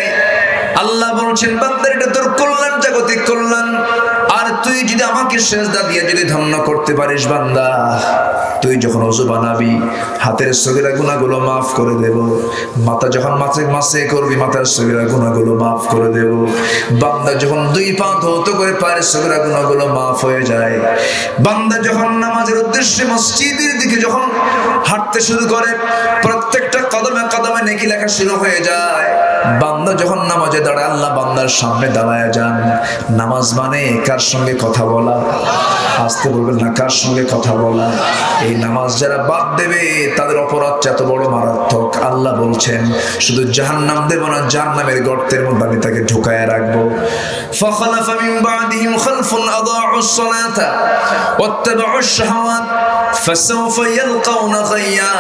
আল্লাহ বলছেন বান্দার এটা তোর কল্যাণ, জাগতিক কল্যাণ। আর তুই যদি আমাকে সেজদা দিয়ে যদি ধন্য করতে পারিস বান্দা, তুই যখন ওযু বানাবি হাতের সগীরা গুনাহগুলো মাফ করে দেব, মাথা যখন মাসে করবি মাথার সগীরা গুনাহগুলো মাফ করে দেব, বান্দা যখন 2 পা ধৌত করে পায়ের সগীরা গুনাহগুলো মাফ হয়ে যায়, বান্দা যখন নামাজের উদ্দেশ্যে মসজিদের দিকে যখন হাঁটতে শুরু করে প্রত্যেকটা কদমে কদমে নেকি লেখা শুরু হয়ে যায়। বান্দা যখন নামাজে দাঁড়ায় আল্লাহ বান্দার সামনে দাঁড়ায় যান। নামাজ মানে কার সঙ্গে কথা বলা? আসতে বলবেন না, কার সঙ্গে কথা বলা? এই নামাজ যারা বাদ দেবে তাদের অপরাধ এত বড় মারাত্মক। আল্লাহ বলছেন শুধু জাহান্নাম দেব না, জাহান্নামের গর্তের মধ্যে আমি তাকে ঢুকায় রাখবো। ফাখালাফা মিন বাদিহিম খালফুন আদাউস সালাতা ওয়াত্তাবাউশ শাহাওয়াত ফাসাউফা ইয়ালকাউনা গায়্যা।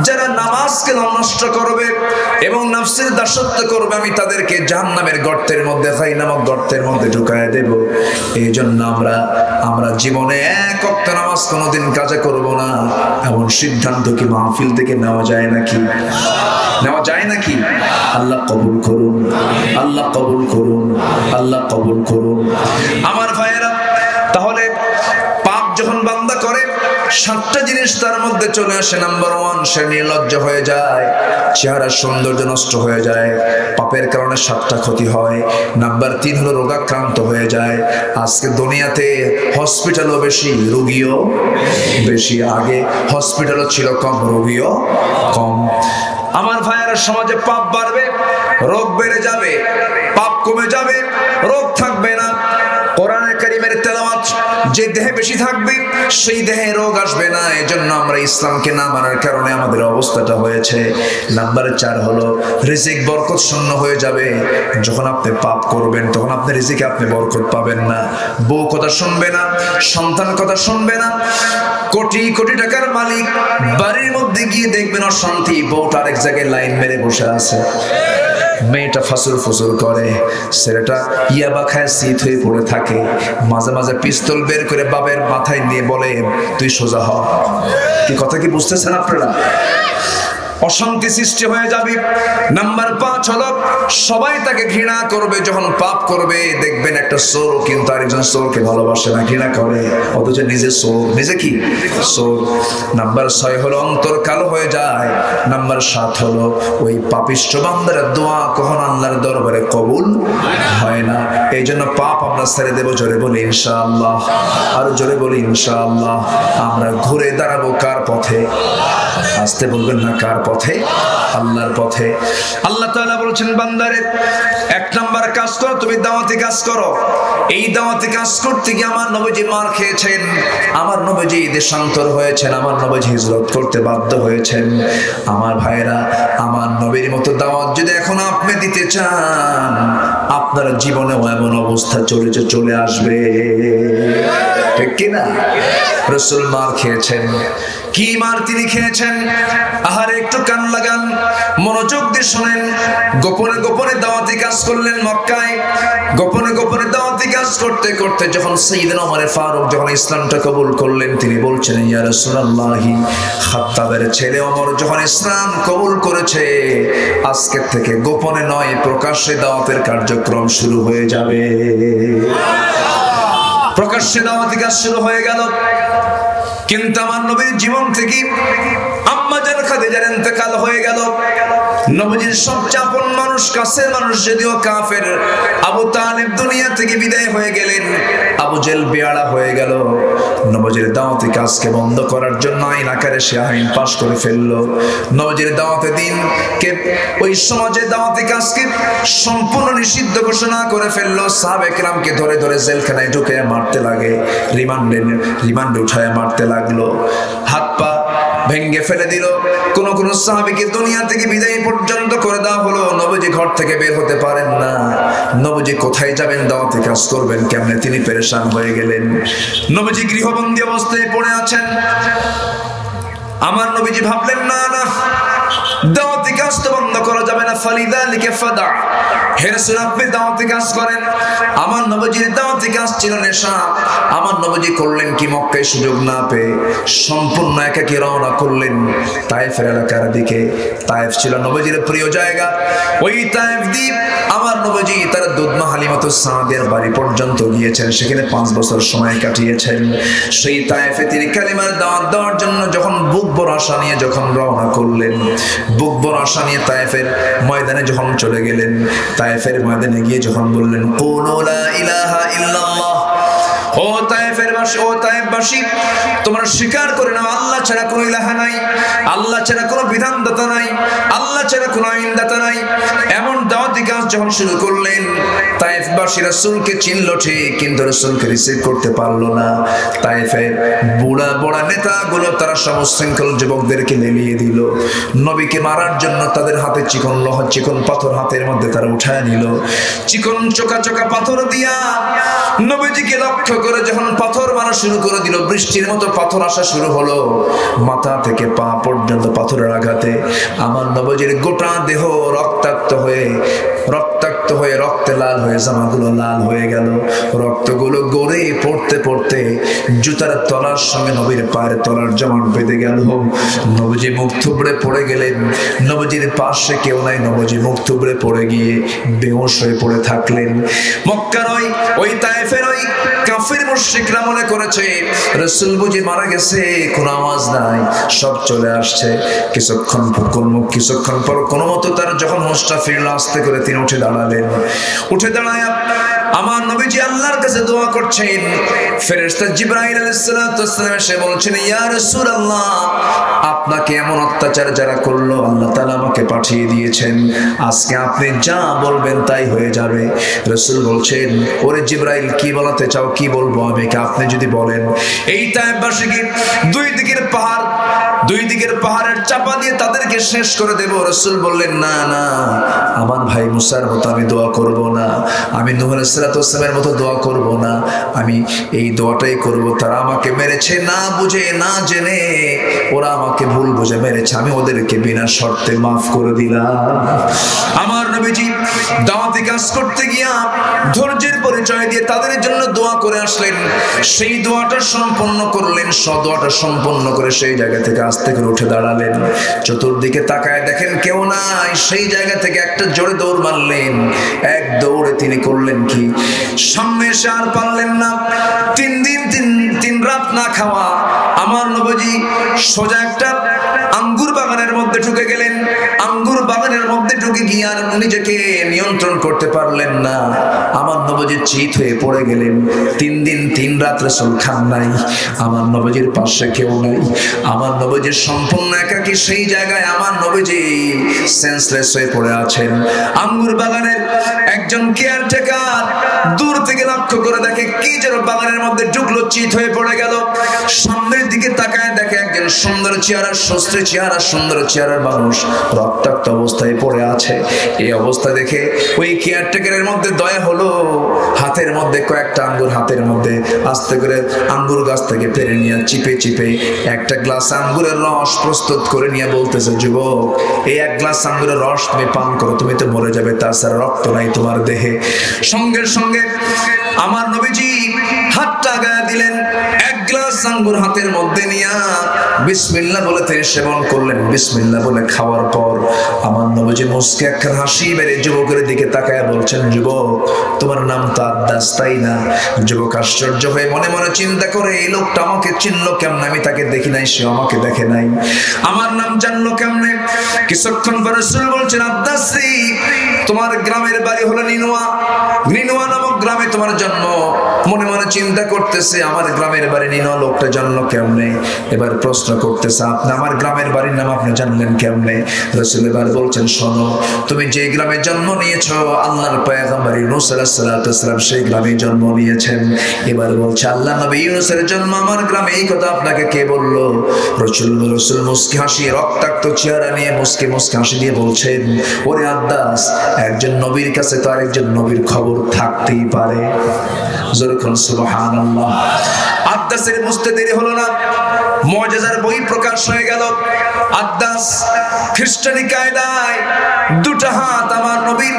যারা নামাজকে নষ্ট করবে এবং নফসের দাসত্ব করবে, আমি তাদেরকে জাহান্নামের গর্তের মধ্যে, গায়্যা নামক গর্তের মধ্যে ঢুকায় দেব। এই জন্য আমরা জীবনে 1 ওয়াক্ত নামাজ কোনোদিন কাজা করব না, এমন সিদ্ধান্ত কি মাহফিল থেকে নেওয়া যায় নাকি? নেওয়া যায় নাকি? আল্লাহ কবুল করুন, আল্লাহ কবুল করুন, আল্লাহ কবুল করুন। আমার ভাইয়েরা, তাহলে পাপ যখন বান্দা করে 7টা জিনিস তার মধ্যে চলে আসে। নাম্বার 1, সে নির্লজ্জ হয়ে যায়, চেহারার সৌন্দর্য নষ্ট হয়ে যায়, পাপের কারণে 7টা ক্ষতি হয়। নাম্বার 3 হলো রোগাক্রান্ত হয়ে যায়। আজকে দুনিয়াতে হসপিটালও বেশি, রোগীও বেশি। আগে হসপিটালও ছিল কম, রোগীও কম। আমার ভাইয়েরা, সমাজে পাপ বাড়বে, রোগ বেড়ে যাবে, পাপ কমে যাবে, রোগ থাকবে না। কোরআনে কারীমের তেলাওয়াত যে দেহে বেশি থাকবে সেই দেহে রোগ আসবে না। এজন্য আমরা ইসলামকে না মানার কারণে আমাদের অবস্থাটা হয়েছে। নাম্বার 4 হলো রিজিক বরকত শূন্য হয়ে যাবে। যখন আপনি পাপ করবেন তখন আপনি রিজিকে আপনি বরকত পাবেন না। বউ কথা শুনবে না, সন্তান কথা শুনবে না। কোটি কোটি টাকার মালিক, বাড়ির মধ্যে গিয়ে দেখবেন অশান্তি, বউটা আরেক জায়গায় লাইন মেরে বসে আছে, মেয়েটা ফাসুর করে, ছেলেটা ইয়াবা খায় শীত হয়ে পড়ে থাকে, মাঝে মাঝে পিস্তল বের করে বাবের মাথায় নিয়ে বলে তুই সোজা হ। কি কথা কি বুঝতেছেন আপনারা? অশান্তি সৃষ্টি হয়ে যাবে। নাম্বার 5 হলো সবাই তাকে ঘৃণা করবে যখন পাপ করবে। দেখবেন একটা চোর কিন্তু আরেকজন চোরকে ভালোবাসে না, ঘৃণা করে, অথচ নিজে চোর, নিজে কি চোর। নাম্বার 6 হলো অন্তর কালো হয়ে যায়। নাম্বার 7 হলো ওই পাপিষ্ঠ বান্দার দোয়া কখনো আল্লাহর দরবারে কবুল হয় না। এই জন্য পাপ আমরা ছেড়ে দেবো। জোরে বলি ইনশাআল্লাহ, আর জোরে বলি ইনশাআল্লাহ। আমরা ঘুরে দাঁড়াবো কার পথে? আসতে বলবেন না কার পথে? আল্লাহর পথে। আল্লাহ তাআলা বলছেন বান্দারে এক নাম্বার কাজ করো, তুমি দাওয়াতি কাজ করো। এই দাওয়াতি কাজ করতে গিয়ে আমার নবীজি মার খেয়েছেন, আমার নবীজি দেশান্তর হয়েছেন, আমার নবীজি হিজরত করতে বাধ্য হয়েছেন। আমার ভাইরা, আমার নবীর মতো দাওয়াত যদি এখন আপনি দিতে চান, আপনার জীবনেও এমন অবস্থা চলে আসবে, ঠিক কিনা? রাসূল মার খেয়েছেন। কি মার তিনি খেয়েছেন? আহারে একটু কান লাগান, মনোযোগ দিয়ে শোনেন। গোপনে গোপনে দাওয়াতি কাজ করলেন মক্কায়। গোপনে গোপনে দাওয়াতি কাজ করতে করতে যখন সাইয়েদনা ওমর ফারুক যখন ইসলামটা কবুল করলেন, তিনি বলছেন ইয়া রাসূলুল্লাহ, খাত্তাবের ছেলে ওমর যখন ইসলাম কবুল করেছে, আজকে থেকে গোপনে নয় প্রকাশ্যে দাওয়াতের কার্যক্রম শুরু হয়ে যাবে। প্রকাশ্যে দাওয়াতি কাজ শুরু হয়ে গেল। কিন্তু আমার নবীর জীবন থেকে আম্মা জান খাদিজার ইন্তেকাল হয়ে গেল। নবীজির সবচেয়ে আপন মানুষ, কাছের মানুষ যদিও কাফের, আবু তালিব দুনিয়া থেকে বিদায় হয়ে গেলেন, আবু জেল বেয়াড়া হয়ে গেল। নবীজির দাওয়াতি কাজকে বন্ধ করার জন্য আইন আকারে সে আইন পাশ করে ফেললো। নবীজির দাওয়াতে দিনকে, ওই সমাজে দাওয়াতি কাজকে সম্পূর্ণ নিষিদ্ধ ঘোষণা করে ফেললো। সাহাবে কেরামকে ধরে ধরে জেলখানায় ঢুকে মারতে লাগে, রিমান্ডে উঠায় মারতে লাগলো, হাত পা ভেঙ্গে ফেলে দিল। কোন কোন সাহাবীকে দুনিয়া থেকে বিদায় পর্যন্ত করে দেওয়া হলো। নবীজি ঘর থেকে বের হতে পারেন না। নবীজি কোথায় যাবেন, দাওয়াতি কাজ করবেন কেমনে, তিনি পেরেশান হয়ে গেলেন। নবীজি গৃহবন্দী অবস্থায় পড়ে আছেন। আমার নবীজি ভাবলেন না না, দাওয়াতি কাজ তো বন্ধ করা যাবে না। ফালিযালিকা ফাদা, হে রাসূল আপনি দাওয়াতি কাজ করেন। আমার নবীজির দাওয়াতি কাজ ছিল নেশা। আমার নবীজি করলেন কি, মক্কায় সুযোগ না পেয়ে সম্পূর্ণ একাকী রওনা করলেন তায়েফের এলাকার দিকে। তায়েফ ছিল নবীজির প্রিয় জায়গা। ওই তায়েফ দ্বীপ আমার নবীজি তার দুধমা হালিমাতুস সাদিয়ার বাড়ি পর্যন্ত গিয়েছেন, সেখানে 5 বছর সময় কাটিয়েছেন। সেই তায়েফে তিনি কালিমার দাওয়াত দেওয়ার জন্য যখন বুক বড় আশা নিয়ে যখন রওনা করলেন, বুক বড় আশা নিয়ে তায়েফের ময়দানে যখন চলে গেলেন, তায়েফের ময়দানে গিয়ে যখন বললেন কুলু লা ইলাহা ইল্লাল্লাহ, ও তায়েফের বাসী, ও তায়েফবাসী, তোমরা স্বীকার করে নাও আল্লাহ ছাড়া কোনো ইলাহা নাই, আল্লাহ ছাড়া কোনো বিধানদাতা নাই, আল্লাহ ছাড়া কোনো আইনদাতা নাই। এমন দাওয়াতি কাজ যখন শুরু করলেন, তায়েফবাসী রাসূলকে চিনল ঠিক, কিন্তু রাসূলকে রিসিভ করতে পারলো না। তায়েফের বুড়া বুড়া নেতাগুলো তারা সব শৃঙ্খল যুবকদেরকে লেলিয়ে দিল। নবীকে মারার জন্য তাদের হাতে চিকন পাথর হাতের মধ্যে তারা উঠায় নিল। চিকন চোকা চোকা পাথর দিয়া নবীজিকে লক্ষ্য করে যখন পাথর মারা শুরু করে দিল, বৃষ্টির মতো পাথর আসা শুরু হলো। মাথা থেকে পা পর্যন্ত পাথরের আঘাতে আমার নবীজির গোটা দেহ রক্তাক্ত হয়ে রক্তে লাল হয়ে, জামাগুলো লাল হয়ে গেল। রক্তগুলো গড়ে পড়তে পড়তে জুতার তলার সঙ্গে নবীর পায়ের তলার জমাট বেঁধে গেল। নবীজি মুখ থুবড়ে পড়ে গেলেন। নবীজির পাশে কেউ নাই, নবীজি মুখ থুবড়ে পড়ে গিয়ে বেহুশ হয়ে পড়ে থাকলেন। মক্কার ওই তায়েফের ওই কাফির মুশরিকরা মনে করেছে রাসূল বুঝি মারা গেছে, কোনো আওয়াজ নাই, সব চলে আসছে। কিছুক্ষণ পর কোনো মতো তার যখন হোশটা ফিরল, আস্তে করে তিনি উঠে দাঁড়ালেন। উঠে দাঁড়ায় আমার নবীজি আল্লাহর কাছে দোয়া করছেন। ফেরেশতা জিবরাইল আলাইহিস সালাতু ওয়াস সালাম এসে বলছেন ইয়া রাসূলুল্লাহ, আপনাকে এমন অত্যাচার যারা করলো আল্লাহ তাআলা আমাকে পাঠিয়ে দিয়েছেন, আজকে আপনি যা বলবেন তাই হয়ে যাবে। রাসূল বলছেন ওরে জিবরাইল, কি বলতে চাও, কি বলবো আমি, আপনি যদি বলেন। এই তায়েফবাসীকে দুই দিকের পাহাড়ের চাপা দিয়ে তাদেরকে শেষ করে দেব। রাসূল বললেন না না, আমার ভাই মুসার মতো আমি দোয়া করব না, আমি নূহ আলাইহিস সালাতু ওয়াস সালামের মতো দোয়া করব না, আমি এই দোয়াটাই করব, তারা আমাকে মেরেছে না বুঝে না জেনে, ওরা আমাকে ভুল বুঝে মেরেছে, আমি ওদেরকে বিনা শর্তে মাফ করে দিলাম। আমার নবীজি দাওয়াতি কাজ করতে গিয়া ধৈর্যের পরিচয় দিয়ে তাদের জন্য দোয়া করে আসলেন। সেই দোয়াটা সম্পন্ন করলেন, দোয়াটা সম্পন্ন করে সেই জায়গা থেকে আস্তে করে উঠে দাঁড়ালেন। চতুর্দিকে তাকায় দেখেন কেউ নাই। সেই জায়গা থেকে একটা জোরে দৌড় মারলেন। এক দৌড়ে তিনি করলেন কি, সামনে এসে আর পারলেন না। 3 দিন 3 রাত না খাওয়া আমার নবীজি সোজা একটা আঙ্গুর বাগানের মধ্যে ঢুকে গেলেন। আঙ্গুর আঙ্গুর বাগানের মধ্যে ঢুকে গিয়ে আর নিজেকে নিয়ন্ত্রণ করতে পারলেন না। আমার নবীজি চিত হয়ে পড়ে গেলেন। 3 দিন 3 রাত রাসূল খান নাই। আমার নবীজির পাশে কেউ নাই। আমার নবীজি সম্পূর্ণ একাকী। সেই জায়গায় আমার নবীজি সেন্সলেস হয়ে পড়ে আছেন। আঙ্গুর বাগানের একজন কেয়ারটেকার দূর থেকে লক্ষ্য করে দেখে কি যেন বাগানের মধ্যে ঢুকলো, চিত হয়ে পড়ে গেল। সামনের দিকে তাকায় দেখে একজন সুন্দর চেহারা, সুস্থ চেহারা, সুন্দর চেহারার মানুষ রক্তাক্ত অবস্থায় পড়ে আছে। এই অবস্থা দেখে ওই কেয়ারটেকারের মধ্যে দয়া হলো। হাতের মধ্যে কয়েকটা আঙ্গুর হাতের মধ্যে আস্তে করে আঙ্গুর গাছ থেকে পেরে নিয়ে চিপে চিপে একটা গ্লাস আঙ্গুরের রস প্রস্তুত করে নিয়ে বলতেছে, যুবক, এই 1 গ্লাস আঙ্গুরের রস তুমি পান করো, তুমি তো মরে যাবে, তাছাড়া রক্ত নাই তোমার দেহে। সঙ্গে সঙ্গে আমার নবীজি হাতটা গায়ে দিলেন, 1 গ্লাস আঙ্গুর হাতের মধ্যে নিয়ে বিসমিল্লাহ বলে তিনি সেবন করলেন। বিসমিল্লাহ বলে খাওয়ার পর আমার নবীজি মুস্কে একখান হাসি মেরে যুবকের দিকে তাকায় বলছেন, যুবক, তোমার নাম তো আদ্দাস, তাই না? যুবক আশ্চর্য হয়ে মনে মনে চিন্তা করে, এই লোকটা আমাকে চিনলো কেমনে? আমি তাকে দেখি নাই, সে আমাকে দেখে নাই, আমার নাম জানলো কেমনে? কিছুক্ষণ পরে রাসূল বলছেন, আদ্দাস রে, তোমার গ্রামের বাড়ি হলো নিনুয়া। নিনুয়া নামক গ্রামে তোমার জন্ম। মনে মনে চিন্তা করতেছে, আমার গ্রামের বাড়ি নিনুয়া, লোকটা জানলো কেমনে? এবার প্রশ্ন করতেছে, আপনি আমার গ্রামের বাড়ির নাম আপনি জানলেন কেমনে? রাসূল এবার বলছেন, শোনো, তুমি যে গ্রামে জন্ম নিয়েছো, আল্লাহর পয়গম্বর ইউনূস আলাইহিস সালাম সেই গ্রামে জন্ম নিয়েছেন। এবার বলছে, আল্লাহ নবী ইউনূসের জন্ম আমার গ্রামে, এই কথা আপনাকে কে বললো? রাসূল মুস্কি হাসি, রক্তাক্ত চেহারা নিয়ে মুস্কি হাসি দিয়ে বলছেন, ওরে আদ্দাস, একজন নবীর কাছে তো আরেকজন নবীর খবর থাকতেই পারে। যখন সুবহানাল্লাহ। আদ্দাসের বুঝতে দেরি হলো না, মুজিজার বই প্রকাশ হয়ে গেল। আদ্দাস খ্রিস্টানি কায়দায় 2টা হাত আমার নবীর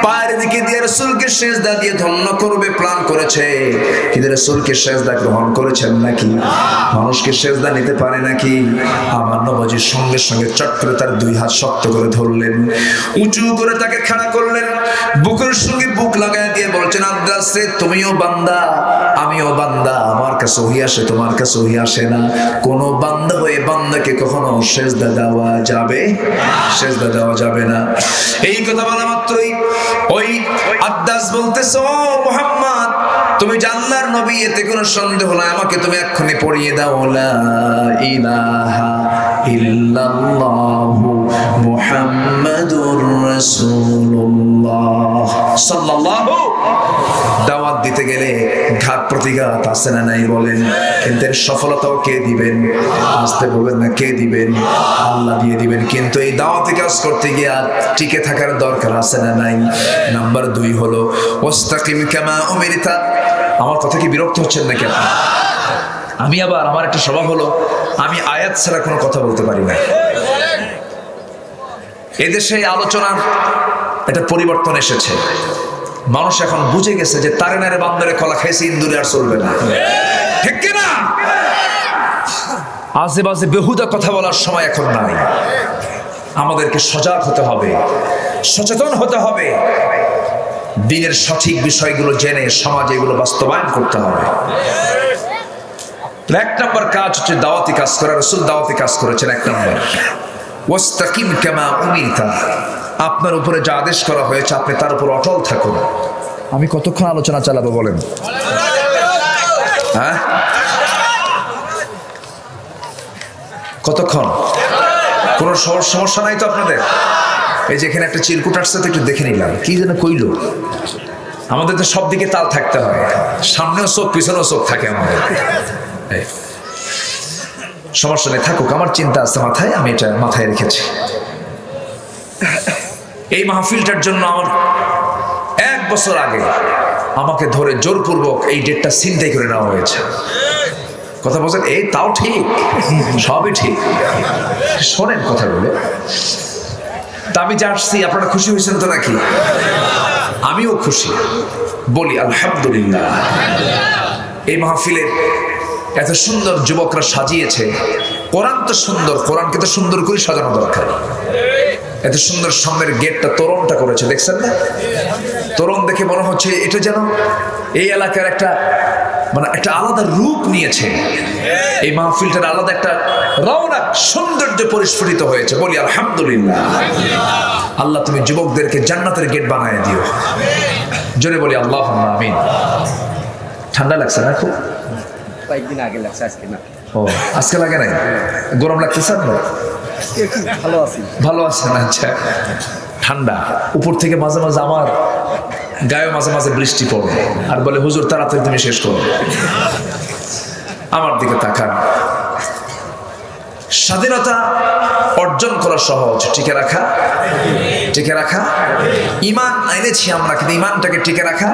পায়ের দিকে দিয়ে রাসূলকে সিজদা দিয়ে ধন্য করবে প্ল্যান করেছে, কিন্তু রাসূলকে সিজদা গ্রহণ করেছেন নাকি? মানুষকে সিজদা নিতে পারে নাকি? আমার নবীজি সঙ্গে সঙ্গে চট করে তার 2 হাত শক্ত করে ধরলেন, উঁচু করে তাকে খাড়া করলেন, বুকের সঙ্গে বুক লাগায় দিয়ে বলছেন, আদ্দাস রে, তুমিও বান্দা, আমিও বান্দা, আমার কাছে ওহী আসে, তোমার কাছে ওহী আসে না। কোন বান্দা হয়ে বান্দাকে কখনো সিজদা দেওয়া যাবে? সিজদা দেওয়া যাবে না। এই কথা বলা মাত্রই ওই আদ্দাস বলতেছে, ও মুহাম্মদ, তুমি যে আল্লাহর নবী, এতে কোনো সন্দেহ নাই, আমাকে তুমি এক্ষুনি পড়িয়ে দাও, লা ইলাহা ইল্লাল্লাহু মুহাম্মাদুর রাসূলুল্লাহ সাল্লাল্লাহু। দাওয়াত দিতে গেলে ঘাত প্রতিঘাত আছে না নাই বলেন? কিন্তু এর সফলতাও কে দিবেন? আসতে বলবেন না, কে দিবেন? আল্লাহ দিয়ে দিবেন। কিন্তু এই দাওয়াতি কাজ করতে গিয়ে আর টিকে থাকার দরকার আছে না নাই? নাম্বার 2 হলো ওয়াস্তাকিম কামা উমিরতা। আমার কথা কি বিরক্ত হচ্ছেন নাকি আপনি? আমি আবার, আমার একটা স্বভাব হলো, আমি আয়াত ছাড়া কোনো কথা বলতে পারি না। এদেশে আলোচনার একটা পরিবর্তন এসেছে। মানুষ এখন বুঝে গেছে যে তারে নারে বান্দরে কলা খাইছে, ইন্দুরে আর চলবে না, ঠিক কি না? আজে বাজে বেহুদা কথা বলার সময় এখন নাই। আমাদেরকে সজাগ হতে হবে, সচেতন হতে হবে, দ্বীনের সঠিক বিষয়গুলো জেনে সমাজে এগুলো বাস্তবায়ন করতে হবে। 1 নম্বর কাজ হচ্ছে দাওয়াতি কাজ করা। রাসূল দাওয়াতি কাজ করেছেন। 1 নম্বর, ওয়াস্তাকিম কামা উমিরতা। আপনার উপরে যা আদেশ করা হয়েছে আপনি তার উপর অটল থাকুন। আমি কতক্ষণ আলোচনা চালাবো বলেন? হ্যাঁ, কতক্ষণ? কোনো সমস্যা নাই তো আপনাদের? এই যে এখানে একটা চিরকুট আসছে, তো একটু দেখে নিলাম, কি যেন কইলো। আমাদের তো সব দিকে তাল থাকতে হয়, সামনেও চোখ পিছনেও চোখ থাকে আমাদের। সমস্যা নেই, থাকুক, আমার চিন্তা আছে মাথায়, আমি এটা মাথায় রেখেছি। এই মাহফিলটার জন্য আমার 1 বছর আগে আমাকে ধরে জোরপূর্বক এই ডেটটা ছিনতাই করে নেওয়া হয়েছে। কথা বলছেন, এই তাও ঠিক, সবই ঠিক, শোনেন কথাগুলো। তা আমি যে আসছি, আপনারা খুশি হয়েছেন তো নাকি? আমিও খুশি, বলি আলহামদুলিল্লাহ। এই মাহফিলের এত সুন্দর যুবকরা সাজিয়েছে। কোরআন তো সুন্দর, কোরআনকে তো সুন্দর করে সাজানো দরকার। এত সুন্দর সামনের গেটটা, তোরণটা করেছে, দেখছেন না? তোরণ দেখে মনে হচ্ছে এটা যেন এই এলাকার একটা আলাদা রূপ নিয়েছে। এই মাহফিলটার আলাদা একটা রওনা, সৌন্দর্য সৌন্দর্য পরিস্ফুটিত হয়েছে, বলি আলহামদুলিল্লাহ। আল্লাহ তুমি যুবকদেরকে জান্নাতের গেট বানায় দিও, জোরে বলি আল্লাহুম্মা আমিন। ঠান্ডা লাগছে না খুব? কয়েকদিন আগে লাগছে, আজকে না। ও আজকে লাগে নাই? গরম লাগতেছে আপনার? ভালো আছি। ভালো আছেন, আচ্ছা। ঠান্ডা উপর থেকে মাঝে মাঝে আমার গায়ে মাঝে মাঝে বৃষ্টি পড়ে আর বলে হুজুর তাড়াতাড়ি তুমি শেষ করো। আমার দিকে তাকান। স্বাধীনতা অর্জন করা সহজ, টিকে রাখা ঈমান এনেছি আমরা, কিন্তু ঈমানটাকে টিকে রাখা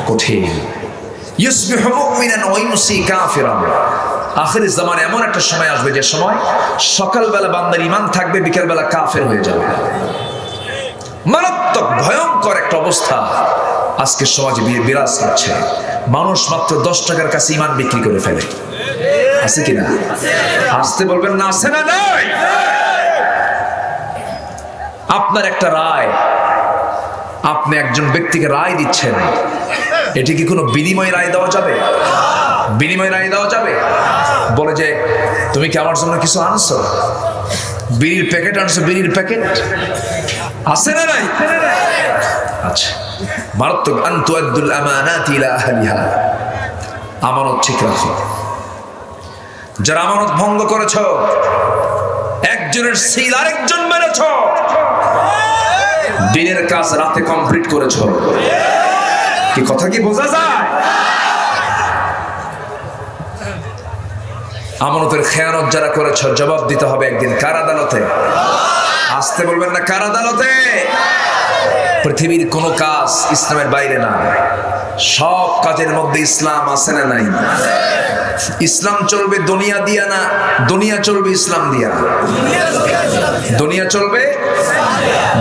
কঠিন। ইউসবিহু মুমিনান ওয়া ইউমসি কাফিরান। আখির জামানে এমন একটা সময় আসবে যে সময় সকালবেলা বান্দার ঈমান থাকবে, বিকেলবেলা কাফের হয়ে যাবে। মারাত্মক ভয়ঙ্কর একটা অবস্থা আজকে সমাজে বিরাজ করছে। মানুষ মাত্র 10 টাকার কাছে ঈমান বিক্রি করে ফেলে, আছে কিনা? আসতে বলবেন না, আছে না? নাই। আপনার একটা রায়, আপনি একজন ব্যক্তিকে রায় দিচ্ছেন, এটি কি কোনো বিনিময় রায় দেওয়া যাবে? বিনিময় রায় দেওয়া যাবে? বলে যে তুমি কি আমার জন্য কিছু আনছো, বিড়ির প্যাকেট আনছো, বিড়ির প্যাকেট আছে না নাই? আচ্ছা, মারাত্মক। আন তুআদ্দুল আমানাতি ইলা আহলিহা, আমানত ঠিক রাখো। যারা আমানত ভঙ্গ করেছো, একজনের সিল আরেকজন মেরেছো, দিনের কাজ রাতে কমপ্লিট করেছো, কি কথা কি বোঝা যায়? আমানতের খেয়ানত যারা করেছো, জবাব দিতে হবে একদিন কার আদালতে। আসতে বলবেন না, কার আদালতে। পৃথিবীর কোন কাজ ইসলামের বাইরে না, সব কাজের মধ্যে ইসলাম আছে না নাই? ইসলাম চলবে দুনিয়া দিয়া না, দুনিয়া চলবে ইসলাম দিয়া। দুনিয়া চলবে,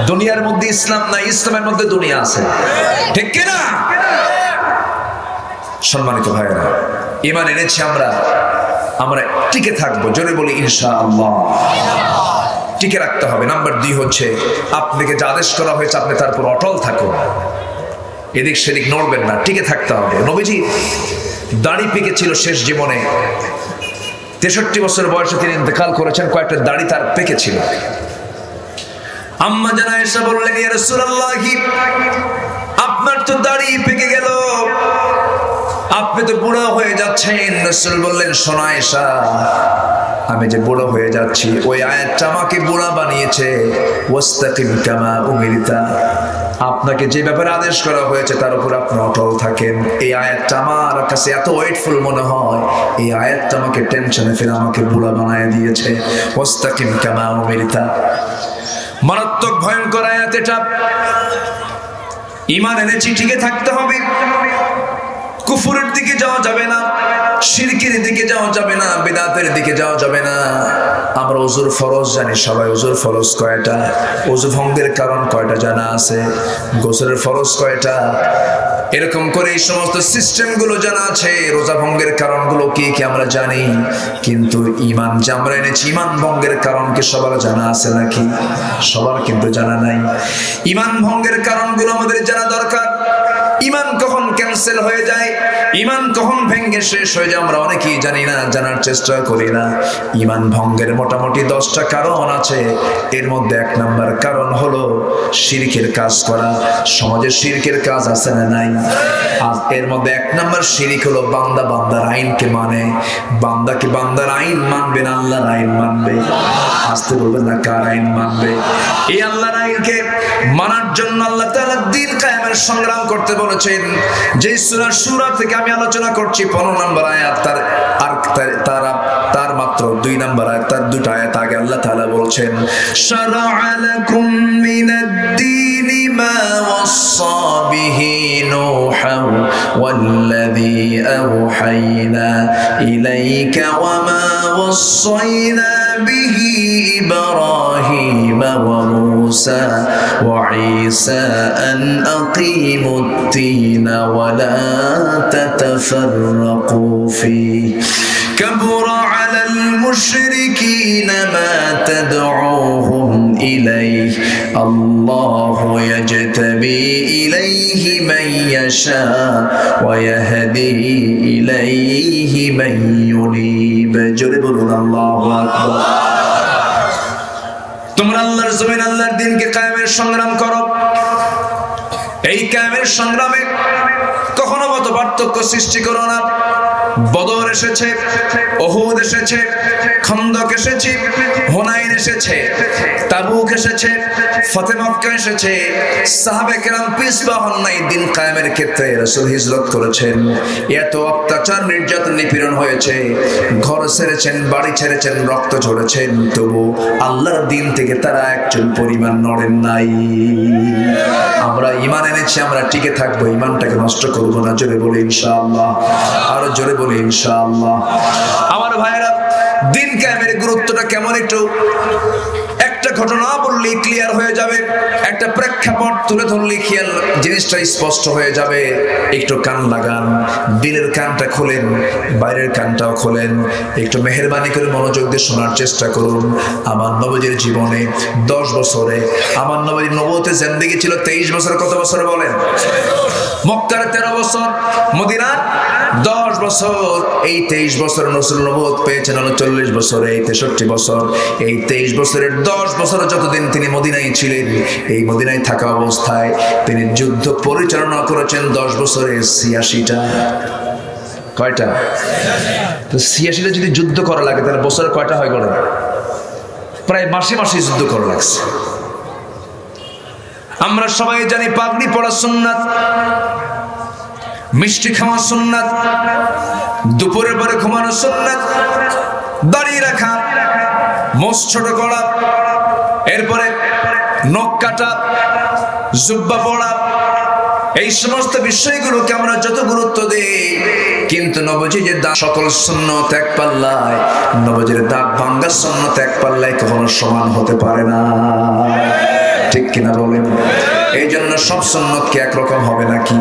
দুনিয়ার মধ্যে ইসলাম নাই, ইসলামের মধ্যে দুনিয়া আছে, ঠিক কিনা? সম্মানিত ভাইয়েরা, ঈমান এনেছি আমরা, আমরা টিকে থাকবো, জোরে বলি ইনশাআল্লাহ। টিকে রাখতে হবে। নাম্বার 2 হচ্ছে আপনাকে যে আদেশ করা হয়েছে আপনি তার উপর অটল থাকুন, এদিক সেদিক নড়বেন না, টিকে থাকতে হবে। নবীজি দাড়ি পেকেছিল শেষ জীবনে, 63 বছর বয়সে তিনি ইন্তেকাল করেছেন, কয়েকটা দাড়ি তার পেকেছিল। আম্মা জান আয়েশা বললেন, ইয়া রাসূলুল্লাহ, আপনার তো দাড়ি পেকে গেল, আপনি তো বুড়া হয়ে যাচ্ছেন। রাসূল বললেন, শোনো আয়েশা, আমি যে বুড়ো হয়ে যাচ্ছি ওই আয়াতটা আমাকে বুড়া বানিয়েছে। ওয়াস্তাকিম কামা উমিরতা, আপনাকে যে ব্যাপারে আদেশ করা হয়েছে তার উপর আপনি অটল থাকেন। এই আয়াতটা আমার কাছে এত ওয়েটফুল মনে হয়, এই আয়াতটা আমাকে টেনশনে ফেলে আমাকে বুড়া বানিয়ে দিয়েছে। ওয়াস্তাকিম কামা উমিরতা, মারাত্মক ভয়ঙ্কর আয়াত এটা। ঈমান এনেছি, টিকে থাকতে হবে। কুফরের দিকে যাওয়া যাবে না, শিরকের দিকে যাওয়া যাবে না, বিদআতের দিকে যাওয়া যাবে না। আমরা ওযুর ফরজ জানি সবাই, ওযুর ফরজ কয়টা, ওযু ভঙ্গের কারণ কয়টা জানা আছে, গোসলের ফরজ কয়টা, এরকম করে এই সমস্ত সিস্টেমগুলো জানা আছে। রোজা ভঙ্গের কারণগুলো কি কি আমরা জানি, কিন্তু ঈমান যে আমরা এনেছি, ঈমান ভঙ্গের কারণ কি সবার জানা আছে নাকি? সবার কিন্তু জানা নাই। ঈমান ভঙ্গের কারণগুলো আমাদের জানা দরকার। ঈমান কখন ক্যান্সেল হয়ে যায়, ঈমান কখন ভেঙে শেষ হয়ে যায়, আমরা অনেকেই জানি না, জানার চেষ্টা করি না। ঈমান ভঙ্গের মোটামুটি 10টা কারণ আছে। এর মধ্যে 1 নাম্বার কারণ হলো শিরকের কাজ করা। সমাজে শিরকের কাজ আছে না নাই? আর এর মধ্যে 1 নাম্বার শিরক হলো বান্দা বান্দার আইনকে মানে। বান্দা কি বান্দার আইন মানবে না আল্লাহর আইন মানবে? আসতে বলবেন না, কার আইন মানবে? এই আল্লাহর আইনকে মানার জন্য আল্লাহ তাআলা দিন কায়েমের সংগ্রাম করতে বলেছেন। যে সূরা সূরা থেকে আমি আলোচনা করছি 15 নম্বর আয়াত, তার মাত্র 2 নম্বর আয়াত, তার 2টা আয়াত আগে আল্লাহ তাআলা বলছেন, শারা'a লাকুম মিনাদ-দীনি মা ওয়াসসা বিহি নূহান ওয়াল্লাযী আওহায়না ইলাইকা ওয়া মা ওয়াসাইনা বিহি ইব্রাহিমা ওয়া মূসা ওয়া ঈসা আন আকিমুদ الدين ولا تتفرقوا فيه كبر على المشركين ما تدعوهم إليه الله يجتبي إليه من يشاء ويهدي إليه من ينيب جرب الله أكبر আল্লাহর জমিন আল্লাহর দ্বীনকে কায়েমের সংগ্রাম করো। এই কায়েমের সংগ্রামে কখনো মত পার্থক্য সৃষ্টি করো না। বদর এসেছে, উহুদ এসেছে, খন্দক এসেছে, হুনাইন এসেছে, তাবুক এসেছে, ফতে মক্কা এসেছে, সাহাবে কেরাম পিছপা হন নাই। দিন কায়েমের ক্ষেত্রে রাসূল হিজরত করেছেন। এত অত্যাচার নির্যাতন নিপীড়ন হয়েছে, ঘর ছেড়েছেন, বাড়ি ছেড়েছেন, রক্ত ঝরেছেন, তবু আল্লাহর দিন থেকে তারা একজন পরিমাণ নড়েন নাই। আমরা ঈমান এনেছি, আমরা টিকে থাকবো, ঈমানটাকে নষ্ট করবো না। জোরে বলে ইনশাআল্লাহ, আরো জোরে বলে ইনশাআল্লাহ। আমার ভাইরা, দিন কায়েমের গুরুত্বটা কেমন একটু একটা ঘটনা বললেই ক্লিয়ার হয়ে যাবে, একটা প্রেক্ষাপট তুলে ধরলে খেয়াল জিনিসটা স্পষ্ট হয়ে যাবে। একটু কান লাগান, দিলের কানটা খোলেন, বাইরের কানটাও খোলেন, একটু মেহেরবানি করে মনোযোগ দিয়ে শোনার চেষ্টা করুন। আমার নবীর জীবনে 10 বছরে, আমার নবীর নবুয়তে জিন্দেগি ছিল 23 বছর। কত বছর বলেন? মক্কার 13 বছর, মদিনার 10 বছর। এই 23 বছর রাসূল নবুয়ত পেয়েছেন 39 বছরে, এই 63 বছর। এই 23 বছরের 10 বছর যতদিন তিনি মদিনায় ছিলেন, এই মদিনায় থাকা অবস্থায় তিনি যুদ্ধ পরিচালনা করেছেন 10 বছরে 86টা। কয়টা? তো 86টা যদি যুদ্ধ করা লাগে তাহলে বছরে কয়টা হয় গেল? প্রায় মাসে মাসে যুদ্ধ করা লাগছে। আমরা সবাই জানি পাগড়ি পরা সুন্নাত, মিষ্টি খাওয়া সুন্নাত, দুপুরের পরে ঘুমানো সুন্নাত, দাড়ি রাখা, মোষ ছোট করা, এরপরে নখ কাটা, জুব্বা পরা, এই সমস্ত বিষয়গুলোকে আমরা যত গুরুত্ব দেই, কিন্তু নবীজির যে সকল সুন্নত এক পাল্লায়, নবীজির দাঁত ভাঙ্গা সুন্নত এক পাল্লায় কখনো সমান হতে পারে না। ঠিক কিনা বলেন? এই জন্য সব সুন্নত কি একরকম হবে নাকি?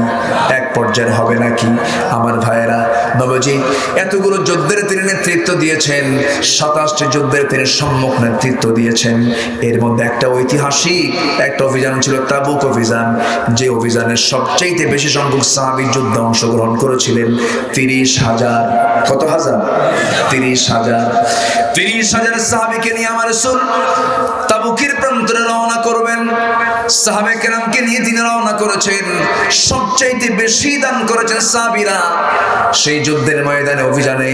এক পর্যায়ের হবে নাকি? আমার ভাইয়েরা, নবীজি এতগুলো যুদ্ধের তিনি নেতৃত্ব দিয়েছেন, 27টি যুদ্ধের তিনি সম্মুখ নেতৃত্ব দিয়েছেন। এর মধ্যে একটা ঐতিহাসিক একটা অভিযান ছিল তাবুক অভিযান, যে অভিযানে সবচেয়ে বেশি সংখ্যক সাহাবী যুদ্ধে অংশগ্রহণ করেছিলেন 30,000। কত হাজার? 30,000। 30,000 সাহাবীকে নিয়ে আমার রাসূল তাবুকের প্রান্তরে রওনা করবেন। সাহাবে কেরামকে নিয়ে তিনি রওনা করেছেন। সবচাইতে বেশি দান করেছেন সাহাবীরা সেই যুদ্ধের ময়দানে, অভিযানে।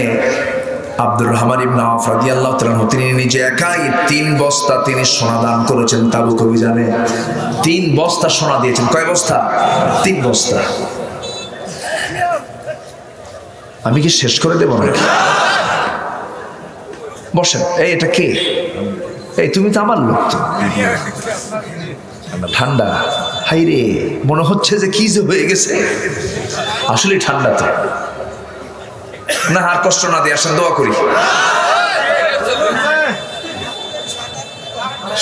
আব্দুর রহমান ইবনে আওফ রাদিয়াল্লাহু তাআলা তিনি নিজে একাই 3 বস্তা তিনি সোনা দান করেছেন তাবুক অভিযানে। 3 বস্তা সোনা দিয়েছেন। কয় বস্তা? 3 বস্তা। আমি কি শেষ করে দেব নাকি? বসেন। এই এটা কে? এই তুমি তো আমার লোক। তো ঠান্ডা, হাই রে, মনে হচ্ছে যে কি যে হয়ে গেছে। আসলে ঠান্ডা তো না। আর কষ্ট না দিয়ে আসেন, দোয়া করি।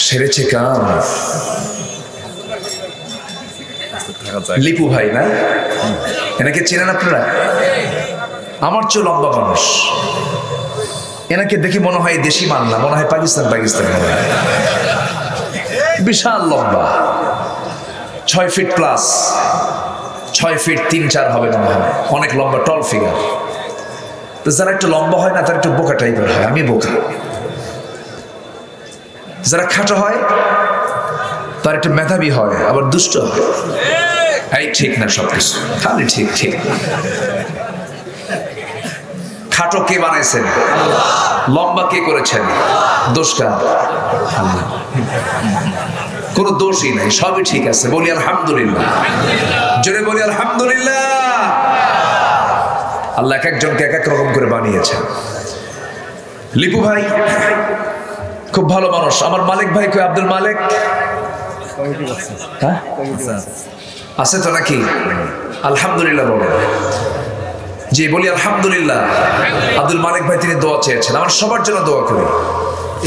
সেরেছে কাম। লিপু ভাই না? এনাকে চেনেন আপনারা? আমার চেয়ে লম্বা মানুষ। এনাকে দেখি মনে হয় দেশি মান না, মনে হয় পাকিস্তান মনে হয়। বিশাল লম্বা, 6 ফিট প্লাস, 6 ফিট 3-4 হবে মনে হয়। অনেক লম্বা, টল ফিগার। তো যারা একটু লম্বা হয় না তারা একটু বোকা টাইপের হয়। আমি বোকা। যারা খাটো হয় তারা একটু মেধাবী হয়, আবার দুষ্ট হয়। এই ঠিক না সবকিছু, খালি ঠিক ঠিক। খাটো কে বানাইছেন? লম্বা কে করেছেন? দোষ কার? কোনো দোষই নাই, সবই ঠিক আছে। বলি আলহামদুলিল্লাহ, জোরে বলি আলহামদুলিল্লাহ। আল্লাহ এক একজনকে এক এক রকম করে বানিয়েছেন। লিপু ভাই খুব ভালো মানুষ। আমার মালিক ভাই কই? আব্দুল মালিক হ্যাঁ আছে তো নাকি? আলহামদুলিল্লাহ বলেন। জি বলি আলহামদুলিল্লাহ। আব্দুল মালিক ভাই তিনি দোয়া চেয়েছেন, আমার সবার জন্য দোয়া করি।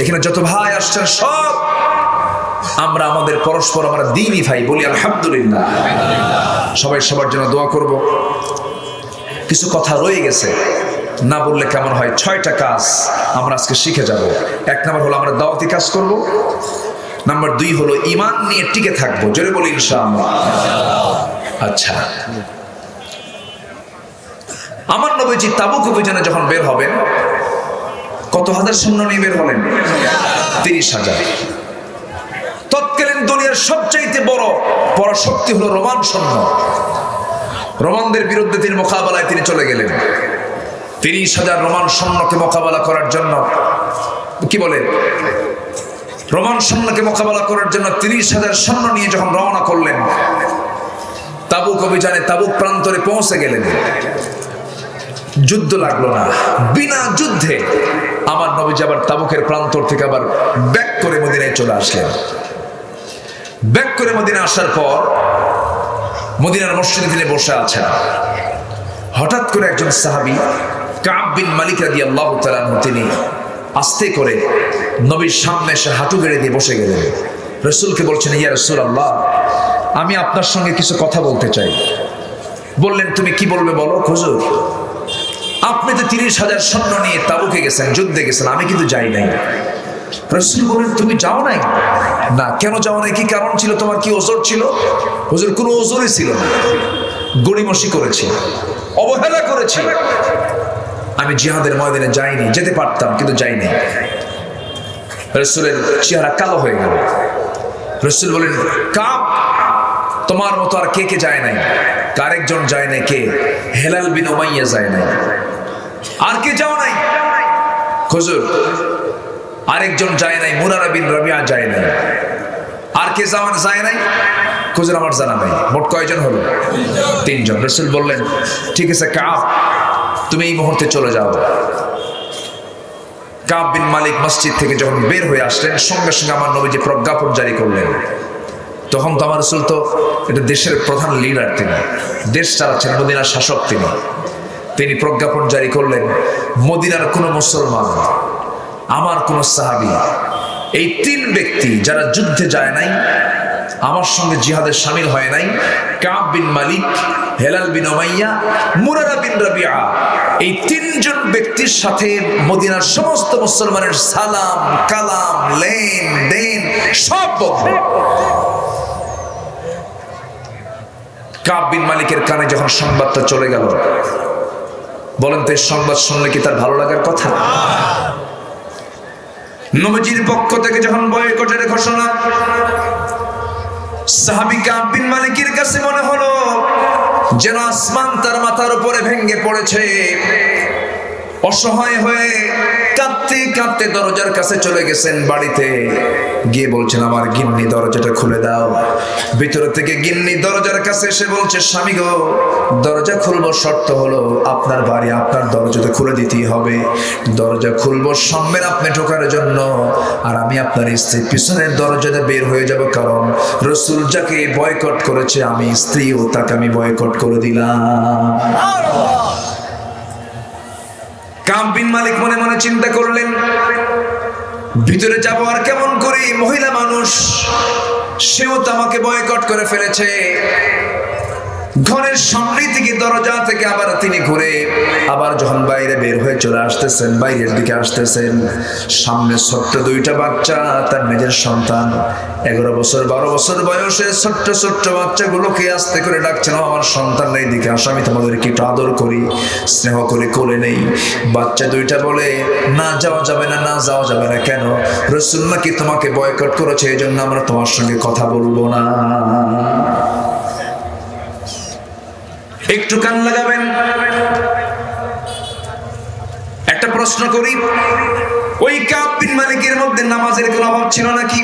এখানে যত ভাই আসছেন সব আমরা আমাদের পরস্পর আমরা দ্বীনি ভাই, বলি আলহামদুলিল্লাহ। সবাই সবার জন্য দোয়া করব। কিছু কথা রয়ে গেছে, না বললে কেমন হয়। 6টা কাজ আমরা আজকে শিখে যাব। 1 নম্বর হলো আমরা দাওয়াতি কাজ করব। নাম্বার 2 হলো ঈমান নিয়ে টিকে থাকবো। জোরে বলি ইনশাআল্লাহ। আচ্ছা, আমার নবীজি তাবুক অভিযানে যখন বের হবেন, কত হাজার সৈন্য নিয়ে বের হলেন? 30,000। বললেন দুনিয়ার সবচাইতে বড় পরাশক্তি হলো রোমান সৈন্য। রোমানদের বিরুদ্ধে তিনি মোকাবেলায় তিনি চলে গেলেন। 30,000 রোমান সৈন্যকে মোকাবেলা করার জন্য, কি বলে, রোমান সৈন্যকে মোকাবেলা করার জন্য 30,000 সৈন্য নিয়ে যখন রওনা করলেন, তাবুক অভিযানে তাবুক প্রান্তরে পৌঁছে গেলেন। যুদ্ধ লাগলো না, বিনা যুদ্ধে আমার নবীজি আবার তাবুকের প্রান্তর থেকে আবার ব্যাক করে মদিনায় চলে আসলেন। ব্যাক করে মদিনা আসার পর মদিনার মসজিদে তিনি বসে আছেন। হঠাৎ করে একজন সাহাবী কাব বিন মালিক রাদিয়াল্লাহু তাআলা আনহু তিনি আস্তে করে নবীর সামনে এসে হাঁটু গেড়ে দিয়ে বসে গেলেন। রাসূলকে বলছেন, ইয়া রাসূলুল্লাহ, আমি আপনার সঙ্গে কিছু কথা বলতে চাই। বললেন, তুমি কি বলবে বলো। হুজুর, আপনি তো 30,000 সৈন্য নিয়ে তাবুকে গেছেন, যুদ্ধে গেছেন, আমি কিন্তু যাই নাই। রাসূল বলেন, তুমি যাও নাই? না। কেন যাও নাই? কি কারণ ছিল? তোমার কি ওজর ছিল? হুজুর, কোনো ওজরই ছিল না, গড়িমসি করেছি, অবহেলা করেছি, আমি জিহাদের ময়দানে যাইনি। যেতে পারতাম কিন্তু যাইনি। রাসূলের চেহারা কালো হয়ে গেল। রাসূল বলেন, কাব, তোমার মতো আর কে কে যায় নাই? আরেকজন যায় নাই। কে? হেলাল বিন উমাইয়া যায় নাই। আর কে যাও নাই? হুজুর, আরেকজন যায় নাই, মুরারা বিন রাবিয়া যায় নাই। আর কে যায় নাই? হুজুর, আমার জানা নাই। মোট কয়জন হলো? 3 জন। রাসূল বললেন, ঠিক আছে কাব, তুমি এই মুহূর্তে চলে যাও। কাব বিন মালিক মসজিদ থেকে যখন বের হয়ে আসলেন, সঙ্গে সঙ্গে আমার নবীজি প্রজ্ঞাপন জারি করলেন। তখন তো আমার রাসূল তো এটা দেশের প্রধান লিডার, তিনি দেশ চালাচ্ছেন, মদিনার শাসক তিনি প্রজ্ঞাপন জারি করলেন, মদিনার কোনো মুসলমান, আমার কোন সাহাবী, এই 3 ব্যক্তি যারা যুদ্ধে যায় নাই, আমার সঙ্গে জিহাদে শামিল হয় নাই, কাব বিন মালিক, হেলাল বিন উমাইয়া, মুরারা বিন রাবিয়া, এই 3 জন ব্যক্তির সাথে মদিনার সমস্ত মুসলমানের সালাম কালাম লেন দেন সব বন্ধ। কাব বিন মালিকের কানে যখন সংবাদটা চলে গেল, বলেন তো এই সংবাদ শুনলে কি তার ভালো লাগার কথা? নবীজির পক্ষ থেকে যখন বয়কটের ঘোষণা, সাহাবী কাব বিন মালিকের কাছে মনে হলো যেন আসমান তার মাথার উপরে ভেঙে পড়েছে। অসহায় হয়ে কাঁদতে কাঁদতে দরজার কাছে চলে গেছেন। বাড়িতে গিয়ে বলছেন, আমার গিন্নি দরজাটা খুলে দাও। ভিতর থেকে গিন্নি দরজার কাছে এসে বলছে, স্বামী গো, দরজা খুলবো, শর্ত হলো আপনার বাড়ি, আপনার দরজাটা খুলে দিতেই হবে। দরজা খুলবো সামনে আপনি ঢোকার জন্য, আর আমি আপনার স্ত্রী পিছনের দরজাটা বের হয়ে যাব, কারণ রাসূল যাকে বয়কট করেছে আমি স্ত্রী, ও তাকে আমি বয়কট করে দিলাম। কাব বিন মালিক মনে মনে চিন্তা করলেন, ভিতরে যাব আর কেমন করি, মহিলা মানুষ, সেও তো আমাকে বয়কট করে ফেলেছে। ঘরের সামনে থেকে দরজা থেকে আবার তিনি ঘুরে আবার যখন বাইরে বের হয়ে চলে আসতেছেন, বাইরের দিকে আসতেছেন, সামনে ছোট্ট 2টা বাচ্চা, তার নিজের সন্তান, 11 বছর 12 বছর বয়সের ছোট্ট ছোট্ট বাচ্চাগুলোকে আস্তে করে ডাকছেন, আমার সন্তান এই দিকে আসো, আমি তোমাদেরকে একটু আদর করি, স্নেহ করে কোলে নেই। বাচ্চা 2টা বলে, না যাওয়া যাবে না, না যাওয়া যাবে না। কেন? রাসূল নাকি তোমাকে বয়কট করেছে, এই জন্য আমরা তোমার সঙ্গে কথা বলবো না। একটু কান লাগাবেন। একটা প্রশ্ন করি, ওই কাব বিন মালিকের মধ্যে নামাজের কোনো অভাব ছিল নাকি?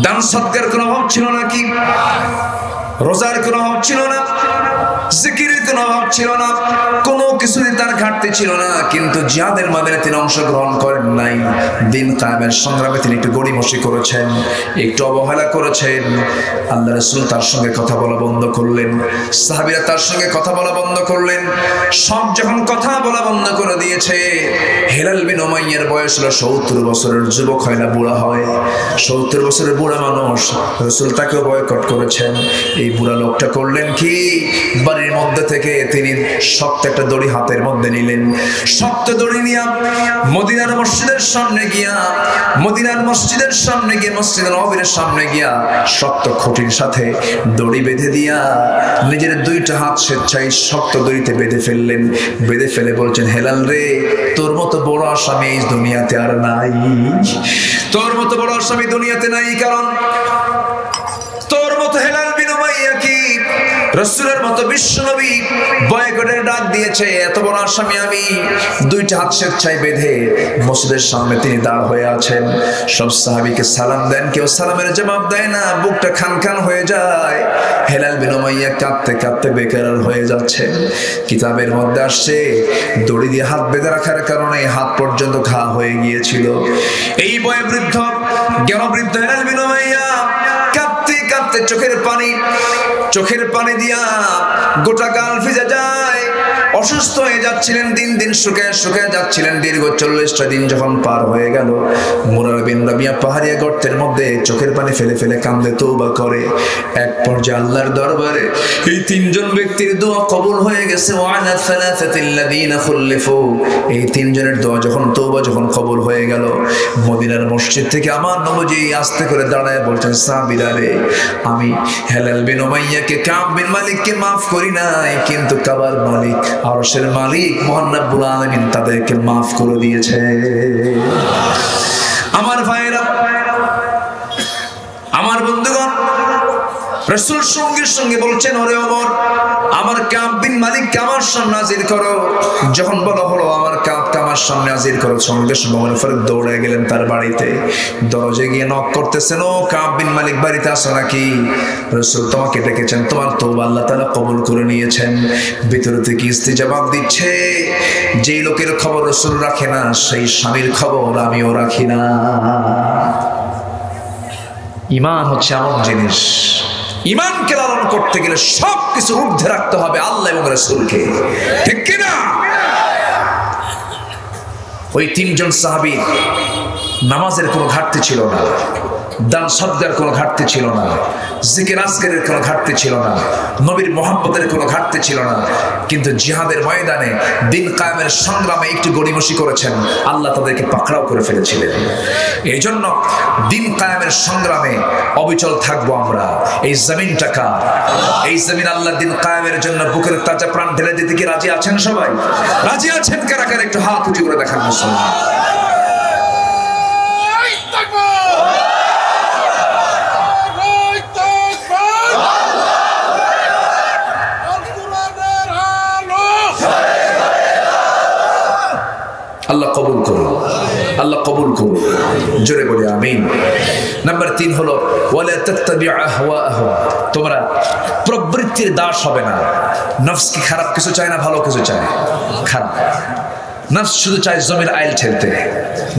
দান সদকার কোনো অভাব ছিল নাকি? রোজার কোনো অভাব ছিল না? জিকিরের কোনো অভাব ছিল না? কোনো কিছুই তার ঘাটতি ছিল না। কিন্তু জিহাদের ময়দানে তিনি অংশগ্রহণ করেন নাই। দিন কায়েমের সংগ্রামে তিনি একটু গড়িমসি করেছেন, একটু অবহেলা করেছেন। আল্লাহ রাসূল তার সঙ্গে কথা বলা বন্ধ করলেন, সাহাবীরা তার সঙ্গে কথা বলা বন্ধ করলেন। সব যখন কথা বলা বন্ধ করে দিয়েছে, হেলাল বিন উমাইয়ার বয়স হলো 70 বছরের, যুবক হয় না, বুড়া হয়। 70 বছরের বুড়া মানুষ, রাসূল তাকেও বয়কট করেছেন। এই বুড়া লোকটা করলেন কি, বাড়ির মধ্যে থেকে তিনি শক্ত একটা দড়ি হাতের মধ্যে নিলেন। শক্ত দড়ি নিয়ে মদিনার মসজিদের সামনে গিয়া, মদিনার মসজিদের সামনে গিয়ে, মসজিদের নববীর সামনে গিয়া শক্ত খুঁটির সাথে দড়ি বেঁধে দিয়া নিজের 2টা হাত স্বেচ্ছায় শক্ত দড়িতে বেঁধে ফেললেন। বেঁধে ফেলে বলছেন, হেলাল রে, তোর মতো বড় আসামি এই দুনিয়াতে আর নাই, তোর মতো বড় আসামি দুনিয়াতে নাই, কারণ তোর মতো হেলাল বিন উমাইয়া কি রাসূলের মতো বিশ্বনবী বয়কটের ডাক দিয়েছে, এত বড় আসামি আমি। দুইটা হাত স্বেচ্ছায় বেঁধে মসজিদের সামনে তিনি দাঁড় হয়ে আছেন। সব সাহাবীকে সালাম দেন, কেউ সালামের জবাব দেয় না, বুকটা খান খান হয়ে যায়। হেলাল বিন উমাইয়া কাঁদতে কাঁদতে বেকারার হয়ে যাচ্ছে। কিতাবের মধ্যে আসছে দড়ি দিয়ে হাত বেঁধে রাখার কারণে হাত পর্যন্ত ঘা হয়ে গিয়েছিল। এই বয়োবৃদ্ধ জ্ঞানবৃদ্ধ হেলাল বিন উমাইয়া কাঁদতে কাঁদতে চোখের পানি দিয়া গোটা গাল ভিজে যায়। অসুস্থ হয়ে যাচ্ছিলেন, দিন দিন শুকিয়ে যাচ্ছিলেন। দীর্ঘ 40টা দিন যখন পার হয়ে গেল, মুরারা বিন রাবিয়া পাহাড়িয়া গর্তের মধ্যে চোখের পানি ফেলে ফেলে কান্দে তওবা করে। এক পর্যায়ে আল্লাহর দরবারে এই তিনজন ব্যক্তির দোয়া কবুল হয়ে গেছে। ওয়ালা সালাসাতিল্লাযীনা খুল্লিফু, এই তিনজনের দোয়া যখন কবুল হয়ে গেল, মদিনার মসজিদ থেকে আমার নবী আস্তে করে দাঁড়ায় বলছেন, সাহাবীরা রে, আমি হেলাল বিন উমাইয়াকে কাব বিন মালিককে মাফ করি নাই, কিন্তু কাবার মালিক আরশের মালিক মহান রব্বুল আলামিন তাদেরকে মাফ করে দিয়েছে। আমার ভাইরা, আমার বন্ধুগণ, রাসূল সঙ্গে সঙ্গে বলছেন, ওরে ওমর, আমার কাব বিন মালিককে আমার সামনে হাজির করো। যখন বলা হলো আমার কাবকে আমার সামনে হাজির করো, সঙ্গে সঙ্গে ওমর ফারুক দৌড়ে গেলেন তার বাড়িতে। দরজায় গিয়ে নক করতেছেন, ও কাব বিন মালিক বাড়িতে আসো নাকি? রাসূল তোমাকে ডেকেছেন, তোমার তওবা আল্লাহ তাআলা কবুল করে নিয়েছেন। ভিতর থেকে স্ত্রী জবাব দিচ্ছে, যেই লোকের খবর রাসূল রাখে না, সেই স্বামীর খবর আমিও রাখি না। ঈমান হচ্ছে এমন জিনিস, ঈমানকে লালন করতে গেলে সবকিছু ঊর্ধ্বে রাখতে হবে আল্লাহ এবং রাসূলকে, ঠিক কি না? ওই তিনজন সাহাবীর নামাজের কোনো ঘাটতি ছিল না, দান সদকার কোনো ঘাটতি ছিল না, জিকির আজকারের কোনো ঘাটতি ছিল না, নবীর মহব্বতের কোনো ঘাটতি ছিল না, কিন্তু জিহাদের ময়দানে দিন কায়েমের সংগ্রামে একটু গড়িমসি করেছেন, আল্লাহ তাদেরকে পাকড়াও করে ফেলেছিলেন। এই জন্য দিন কায়েমের সংগ্রামে অবিচল থাকবো আমরা। এই জমিনটা কার? এই জমিন আল্লাহ দিন কায়েমের জন্য বুকের তাজা প্রাণ ঢেলে দিতে কি রাজি আছেন? সবাই রাজি আছেন? কারা কারা একটু হাত উঁচু করে দেখান মুসলমান। আল্লাহ কবুল করুন, আল্লাহ কবুল করুন, জোরে বলে আমিন। নাম্বার 3 হলো ওয়ালা তাত্তাবিউ আহওয়াআহুম, তোমরা প্রবৃত্তির দাস হবে না। নফস কি খারাপ কিছু চায় না, ভালো কিছু চায়? খারাপ। নফস শুধু চায় জমির আইল ঠেলতে,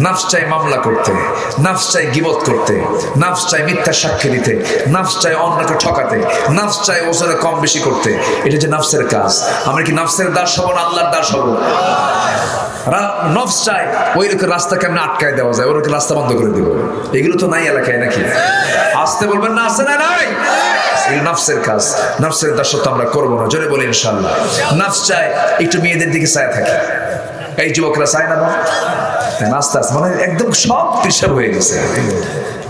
নফস চায় মামলা করতে, নফস চায় গীবত করতে, নফস চায় মিথ্যা সাক্ষী দিতে, নফস চায় অন্যকে ঠকাতে, নফস চায় ওজনে কম বেশি করতে। এটা যে নফসের কাজ। আমরা কি নফসের দাস হব না আল্লাহর দাস হব? নফস চায় ওই লোকের রাস্তা কেমনে আটকায় দেওয়া যায়, ওই লোকের রাস্তা বন্ধ করে দিব। এগুলো তো নাই এলাকায়, নাকি? আসতে বলবেন না, আছে না নাই? এগুলো নফসের কাজ। নফসের দাসত্ব আমরা করবো না, জোরে বলি ইনশাআল্লাহ। নফস চায় একটু মেয়েদের দিকে চায় থাকে, এই যুবকরা চায় না, আস্তে আস্তে মানে একদম সব পিছাব হয়ে গেছে।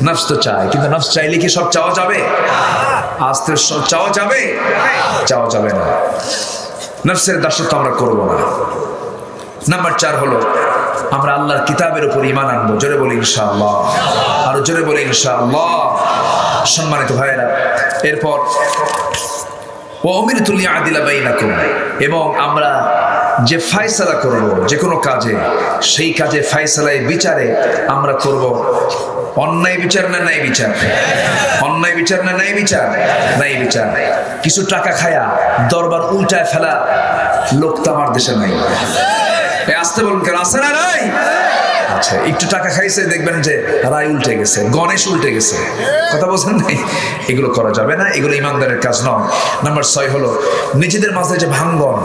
নফস তো চায়, কিন্তু নফস চাইলে কি সব চাওয়া যাবে? আস্তে সব চাওয়া যাবে? চাওয়া যাবে না। নফসের দাসত্ব আমরা করবো না। নাম্বার 4 হলো আমরা আল্লাহর কিতাবের উপর ঈমান আনবো, জোরে বলি ইনশাআল্লাহ, আর জোরে বলি ইনশাআল্লাহ। সম্মানিত ভাইরা, এরপর ওয়া উমিরতু লিআদিলা বাইনাকুম, এবং আমরা যে ফয়সালা করব যে কোনো কাজে, সেই কাজে ফয়সালায় বিচারে আমরা করব অন্যায় বিচার না ন্যায় বিচার? অন্যায় বিচার না ন্যায় বিচার? ন্যায় বিচার। কিছু টাকা খায়া দরবার উল্টায় ফেলা লোক তো আমার দেশে নাই। আসতে বলুন, কেন আছে না নাই? আচ্ছা, একটু টাকা খাইছে, দেখবেন যে রায় উল্টে গেছে, গণেশ উল্টে গেছে। কথা বলছেন নাই? এগুলো করা যাবে না, এগুলো ইমানদারের কাজ নয়। নাম্বার 6 হলো নিজেদের মাঝে যে ভাঙ্গন,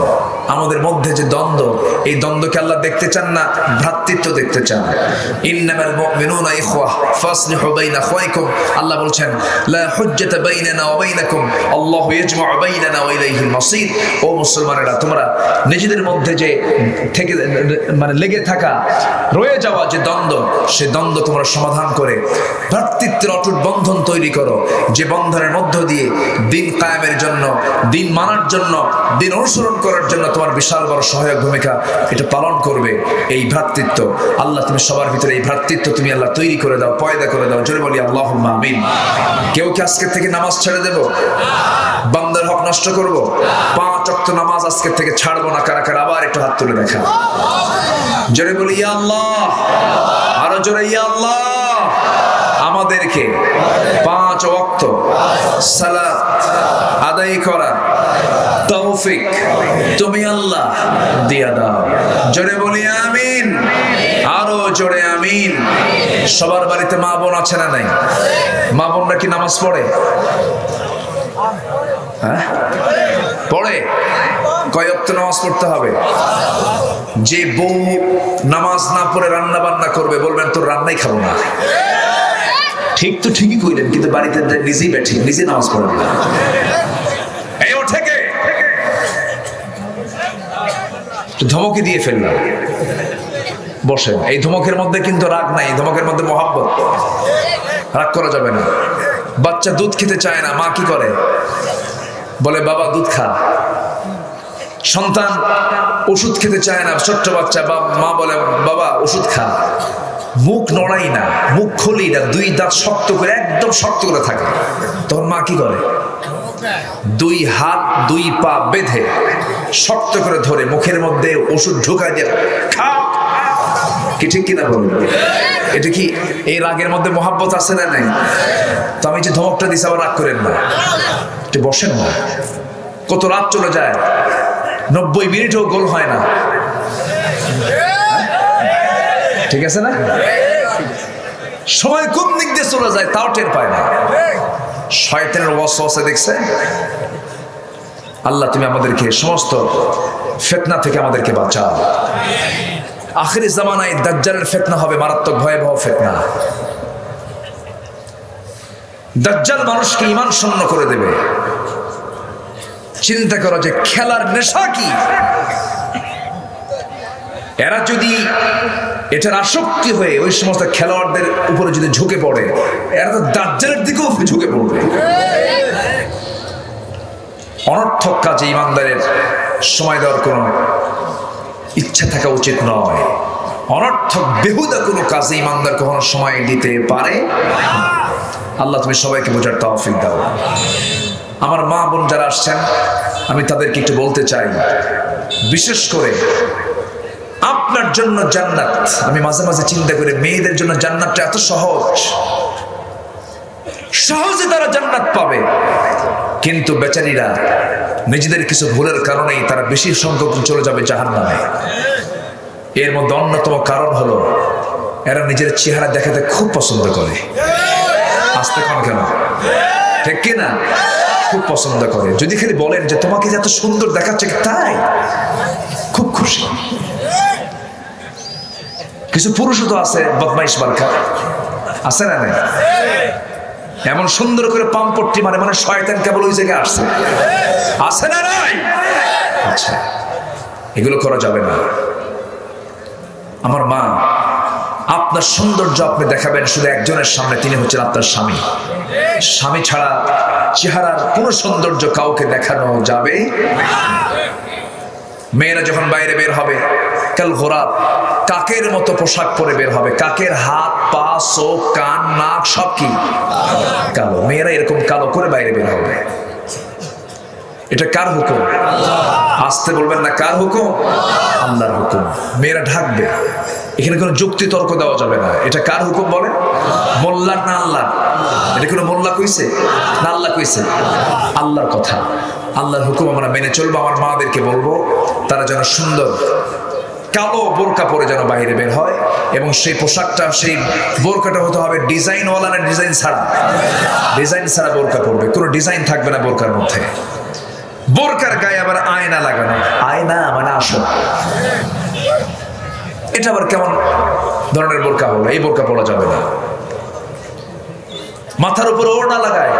আমাদের মধ্যে যে দ্বন্দ্ব, এই দ্বন্দ্বকে আল্লাহ দেখতে চান না, ভ্রাতৃত্ব দেখতে চান। ইন্নামাল মুমিনুনা ইখওয়া ফাসলিহু বাইনা আখওয়াইকুম, আল্লাহ বলছেন লা হুজ্জাতা বাইনানা ওয়া বাইনাকুম আল্লাহু ইয়াজমাউ বাইনানা ওয়া ইলাইহিল মাসির। ও মুসলমানেরা, তোমরা নিজেদের মধ্যে যে থেকে মানে লেগে থাকা, রয়ে যাওয়া হওয়া যে দ্বন্দ্ব, সে দ্বন্দ্ব তোমরা সমাধান করে ভ্রাতৃত্বের অটুট বন্ধন তৈরি করো, যে বন্ধনের মধ্য দিয়ে দিন কায়েমের জন্য, দিন মানার জন্য, দিন অনুসরণ করার জন্য তোমার বিশাল বড় সহায়ক ভূমিকা এটা পালন করবে। এই ভ্রাতৃত্ব আল্লাহ তুমি সবার ভিতরে এই ভ্রাতৃত্ব তুমি আল্লাহ তৈরি করে দাও, পয়দা করে দাও। জোরে বলি আল্লাহুম্মা আমিন। কেউ কি আজকের থেকে নামাজ ছেড়ে দেব? বান্দার হক নষ্ট করব? 5 ওয়াক্ত নামাজ আজকের থেকে ছাড়বো না। কারা কারা আবার একটু হাত তুলে দেখা। জোরে বলি ইয়া আল্লাহ, আরো জোরে ইয়া আল্লাহ। আমাদেরকে 5 ওয়াক্ত সালাত আদায় করার তৌফিক তুমি আল্লাহ দিয়া দাও। জোরে বলি আমিন, আরো জোরে আমিন। সবার বাড়িতে মা বোন আছে না নাই? মা বোনরা কি নামাজ পড়ে? হ্যাঁ পড়ে। কয় ওয়াক্ত নামাজ পড়তে হবে? যে বউ নামাজ না পড়ে রান্না বান্না করবে, বলবেন তোর রান্নাই খাবো না। ঠিক তো ঠিকই কইলেন, কিন্তু বাড়িতে নিজেই বেঠি, নিজে নামাজ পড়েন না। এই ওঠে কে? ধমকি দিয়ে ফেললাম। বসেন। এই ধমকের মধ্যে কিন্তু রাগ নাই, ধমকের মধ্যে মহাব্বত। রাগ করা যাবে না। বাচ্চা দুধ খেতে চায় না, মা কি করে? বলে বাবা দুধ খা। সন্তান ওষুধ খেতে চায় না, ছোট্ট বাচ্চা, মা বলে বাবা ওষুধ খা। মুখ নড়াই না, মুখ খুলি না, 2 দাঁত শক্ত করে, একদম শক্ত করে থাকে। তখন মা কি করে? 2 হাত 2 পা বেঁধে শক্ত করে ধরে মুখের মধ্যে ওষুধ ঢুকাই দিয়ে খাও। কি ঠিক কিনা বলুন? এটা কি এই রাগের মধ্যে মহাব্বত আছে না নাই? তো আমি যে ধমকটা দিছি আবার রাগ করেন না, একটু বসেন না। কত রাত চলে যায়, 90 মিনিটও গোল হয় না। ঠিক আছে না? সময় কোন দিক দিয়ে চলে যায় তাও টের পায় না। শয়তানের ওয়াসওয়াসা দেখছে। আল্লাহ তুমি আমাদেরকে সমস্ত ফিতনা থেকে আমাদেরকে বাঁচাও। আখিরি জামানায় দাজ্জালের ফিতনা হবে মারাত্মক ভয়াবহ ফিতনা। দাজ্জাল মানুষকে ঈমান শূন্য করে দেবে। চিন্তা করো যে খেলার নেশা কি। এরা যদি এটার আসক্তি হয়ে ওই সমস্ত খেলোয়াড়দের উপরে যদি ঝুঁকে পড়ে, এরা তো দাজ্জালের দিকেও ঝুঁকে পড়বে। অনর্থক কাজে ইমানদারের সময় দেওয়ার কোনো ইচ্ছা থাকা উচিত নয়। অনর্থক বেহুদা কোনো কাজে ইমানদার কখনো সময় দিতে পারে। আল্লাহ তুমি সবাইকে বোঝার তৌফিক দাও। আমার মা বোন যারা আসছেন, আমি তাদেরকে একটু বলতে চাই, বিশেষ করে আপনার জন্য জান্নাত। আমি মাঝে মাঝে চিন্তা করি মেয়েদের জন্য জান্নাতটা এত সহজে তারা জান্নাত পাবে, কিন্তু বেচারীরা নিজেদের কিছু ভুলের কারণেই তারা বেশি সংখ্যক চলে যাবে জাহান্নামে। এর মধ্যে অন্যতম কারণ হলো এরা নিজের চেহারা দেখাতে খুব পছন্দ করে। আসতে কোন কেন? ঠিক কিনা? খুব পছন্দ করে। যদি খালি বলেন যে তোমাকে এত সুন্দর দেখাচ্ছে, তাই খুব খুশি। কিছু পুরুষও তো আছে বদমাইশ বালকা, আছে না নাই? এমন সুন্দর করে পাম্পট্টি মানে শয়তান কেবল ওই জায়গায় আসছে, আছে না নাই? আচ্ছা, এগুলো করা যাবে না। আমার মা, আপনার সৌন্দর্য আপনি দেখাবেন শুধু একজনের সামনে, তিনি হচ্ছেন আপনার স্বামী। স্বামী ছাড়া চেহারার কোনো সৌন্দর্য কাউকে দেখানো যাবে। মেয়েরা যখন বাইরে বের হবে, কাল ঘোরাত কাকের মতো পোশাক পরে বের হবে। কাকের হাত পা চোখ কান নাক সব কি কালো। মেয়েরা এরকম কালো করে বাইরে বের হবে। এটা কার হুকুম? আসতে বলবেন না, কার হুকুম? আল্লাহর হুকুম। মেয়েরা ঢাকবে, এখানে কোনো যুক্তি তর্ক দেওয়া যাবে না। এটা কার হুকুম বলেন? মোল্লার না আল্লাহ? এটা কোনো মোল্লা কইছে না আল্লাহ কইছে? আল্লাহর কথা, আল্লাহর হুকুম আমরা মেনে চলবো। আমার মাদেরকে বলবো তারা যেন সুন্দর কালো বোরকা পরে যেন বাইরে বের হয়, এবং সেই পোশাকটা, সেই বোরকাটা হতে হবে ডিজাইনওয়ালা না ডিজাইন ছাড়া। ডিজাইন ছাড়া বোরকা পরবে, কোনো ডিজাইন থাকবে না বোরকার মধ্যে। বোরকার গায়ে আবার আয়না লাগানো। আয়না মানে আসল। এটা আবার কেমন ধরনের বোরকা হলো? এই বোরকা পরা যাবে না। মাথার উপরে ওড়না লাগায়,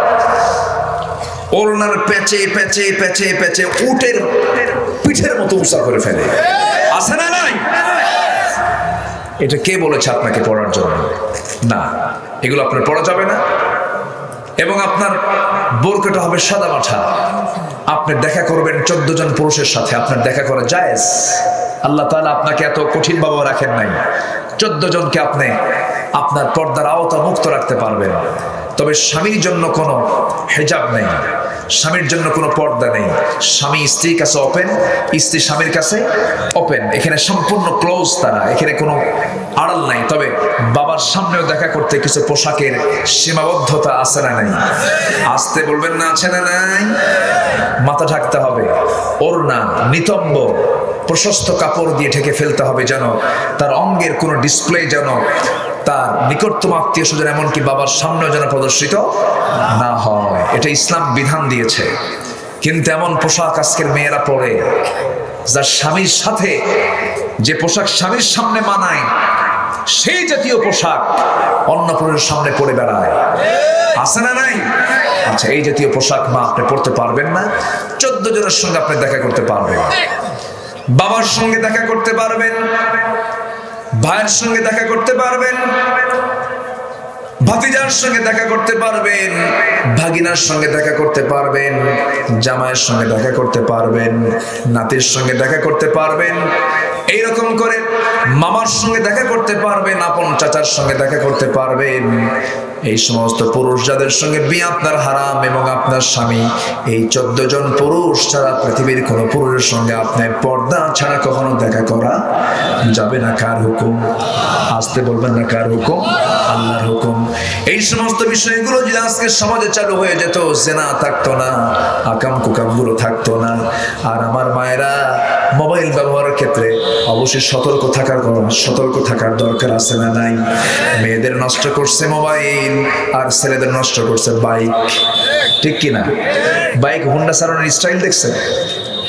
ওড়নার পেঁচে পেঁচে পেঁচে পেঁচে উটের পিঠের মতো উঁচা করে ফেলে, আছে না নাই? এটা কে বলেছে আপনাকে পড়ার জন্য? না, এগুলো আপনার পড়া যাবে না। এবং আপনার বোরকাটা হবে সাদা মাঠা। আপনি দেখা করবেন 14 জন পুরুষের সাথে, আপনার দেখা করা জায়েজ। আল্লাহ তাআলা আপনাকে এত কঠিন ভাবে রাখেন নাই। 14 জনকে আপনি আপনার পর্দার আওতা মুক্ত রাখতে পারবেন। তবে স্বামীর জন্য কোনো হিজাব নেই, স্বামীর জন্য কোনো পর্দা নেই। স্বামী স্ত্রীর কাছে ওপেন, স্ত্রী স্বামীর কাছে ওপেন। এখানে সম্পূর্ণ ক্লোজ তারা, এখানে কোনো আড়াল নাই। তবে বাবার সামনেও দেখা করতে কিছু পোশাকের সীমাবদ্ধতা আছে না নাই? আসতে বলবেন না, আছে না নাই? মাথা ঢাকতে হবে, ওড়না নিতম্ব প্রশস্ত কাপড় দিয়ে ঢেকে ফেলতে হবে, যেন তার অঙ্গের কোনো ডিসপ্লে যেন তার নিকটতম আত্মীয় স্বজন এমনকি বাবার সামনেও যেন প্রদর্শিত না হয়। এটা ইসলাম বিধান দিয়েছে। কিন্তু এমন পোশাক আজকের মেয়েরা পরে, যার স্বামীর সাথে যে পোশাক স্বামীর সামনে মানায়, সেই জাতীয় পোশাক অন্য পুরুষের সামনে পরে বেড়ায়। আছে না নাই? আচ্ছা, এই জাতীয় পোশাক মা আপনি পড়তে পারবেন না। 14 জনের সঙ্গে আপনি দেখা করতে পারবেন, বাবার সঙ্গে দেখা করতে পারবেন, ভাইয়ের সঙ্গে দেখা করতে পারবেন, ভাতিজার সঙ্গে দেখা করতে পারবেন, ভাগিনার সঙ্গে দেখা করতে পারবেন, জামাইয়ের সঙ্গে দেখা করতে পারবেন, নাতির সঙ্গে দেখা করতে পারবেন। এইরকম করে মামার সঙ্গে দেখা করতে পারবেন, আপন চাচার সঙ্গে দেখা করতে পারবেন। এই সমস্ত পুরুষ যাদের সঙ্গে বিয়ে আপনার হারাম এবং আপনার স্বামী, এই 14 জন পুরুষ ছাড়া পৃথিবীর কোনো পুরুষের সঙ্গে আপনার পর্দা ছাড়া কখনো দেখা করা যাবে না। কার হুকুম? আসতে বলবেন না, কার হুকুম? আল্লাহর হুকুম। এই সমস্ত বিষয়গুলো যদি আজকে সমাজে চালু হয়ে যেত, জেনা থাকতো না, আকাম কুকাম গুলো থাকতো না। আর আমার মায়েরা, মোবাইল ব্যবহারের ক্ষেত্রে অবশ্যই সতর্ক থাকার দরকার আছে না নাই? মেয়েদের নষ্ট করছে মোবাইল, আর ছেলেদের নষ্ট করছে বাইক। ঠিক কিনা? বাইক হুন্ডা চালানোর স্টাইল দেখছেন?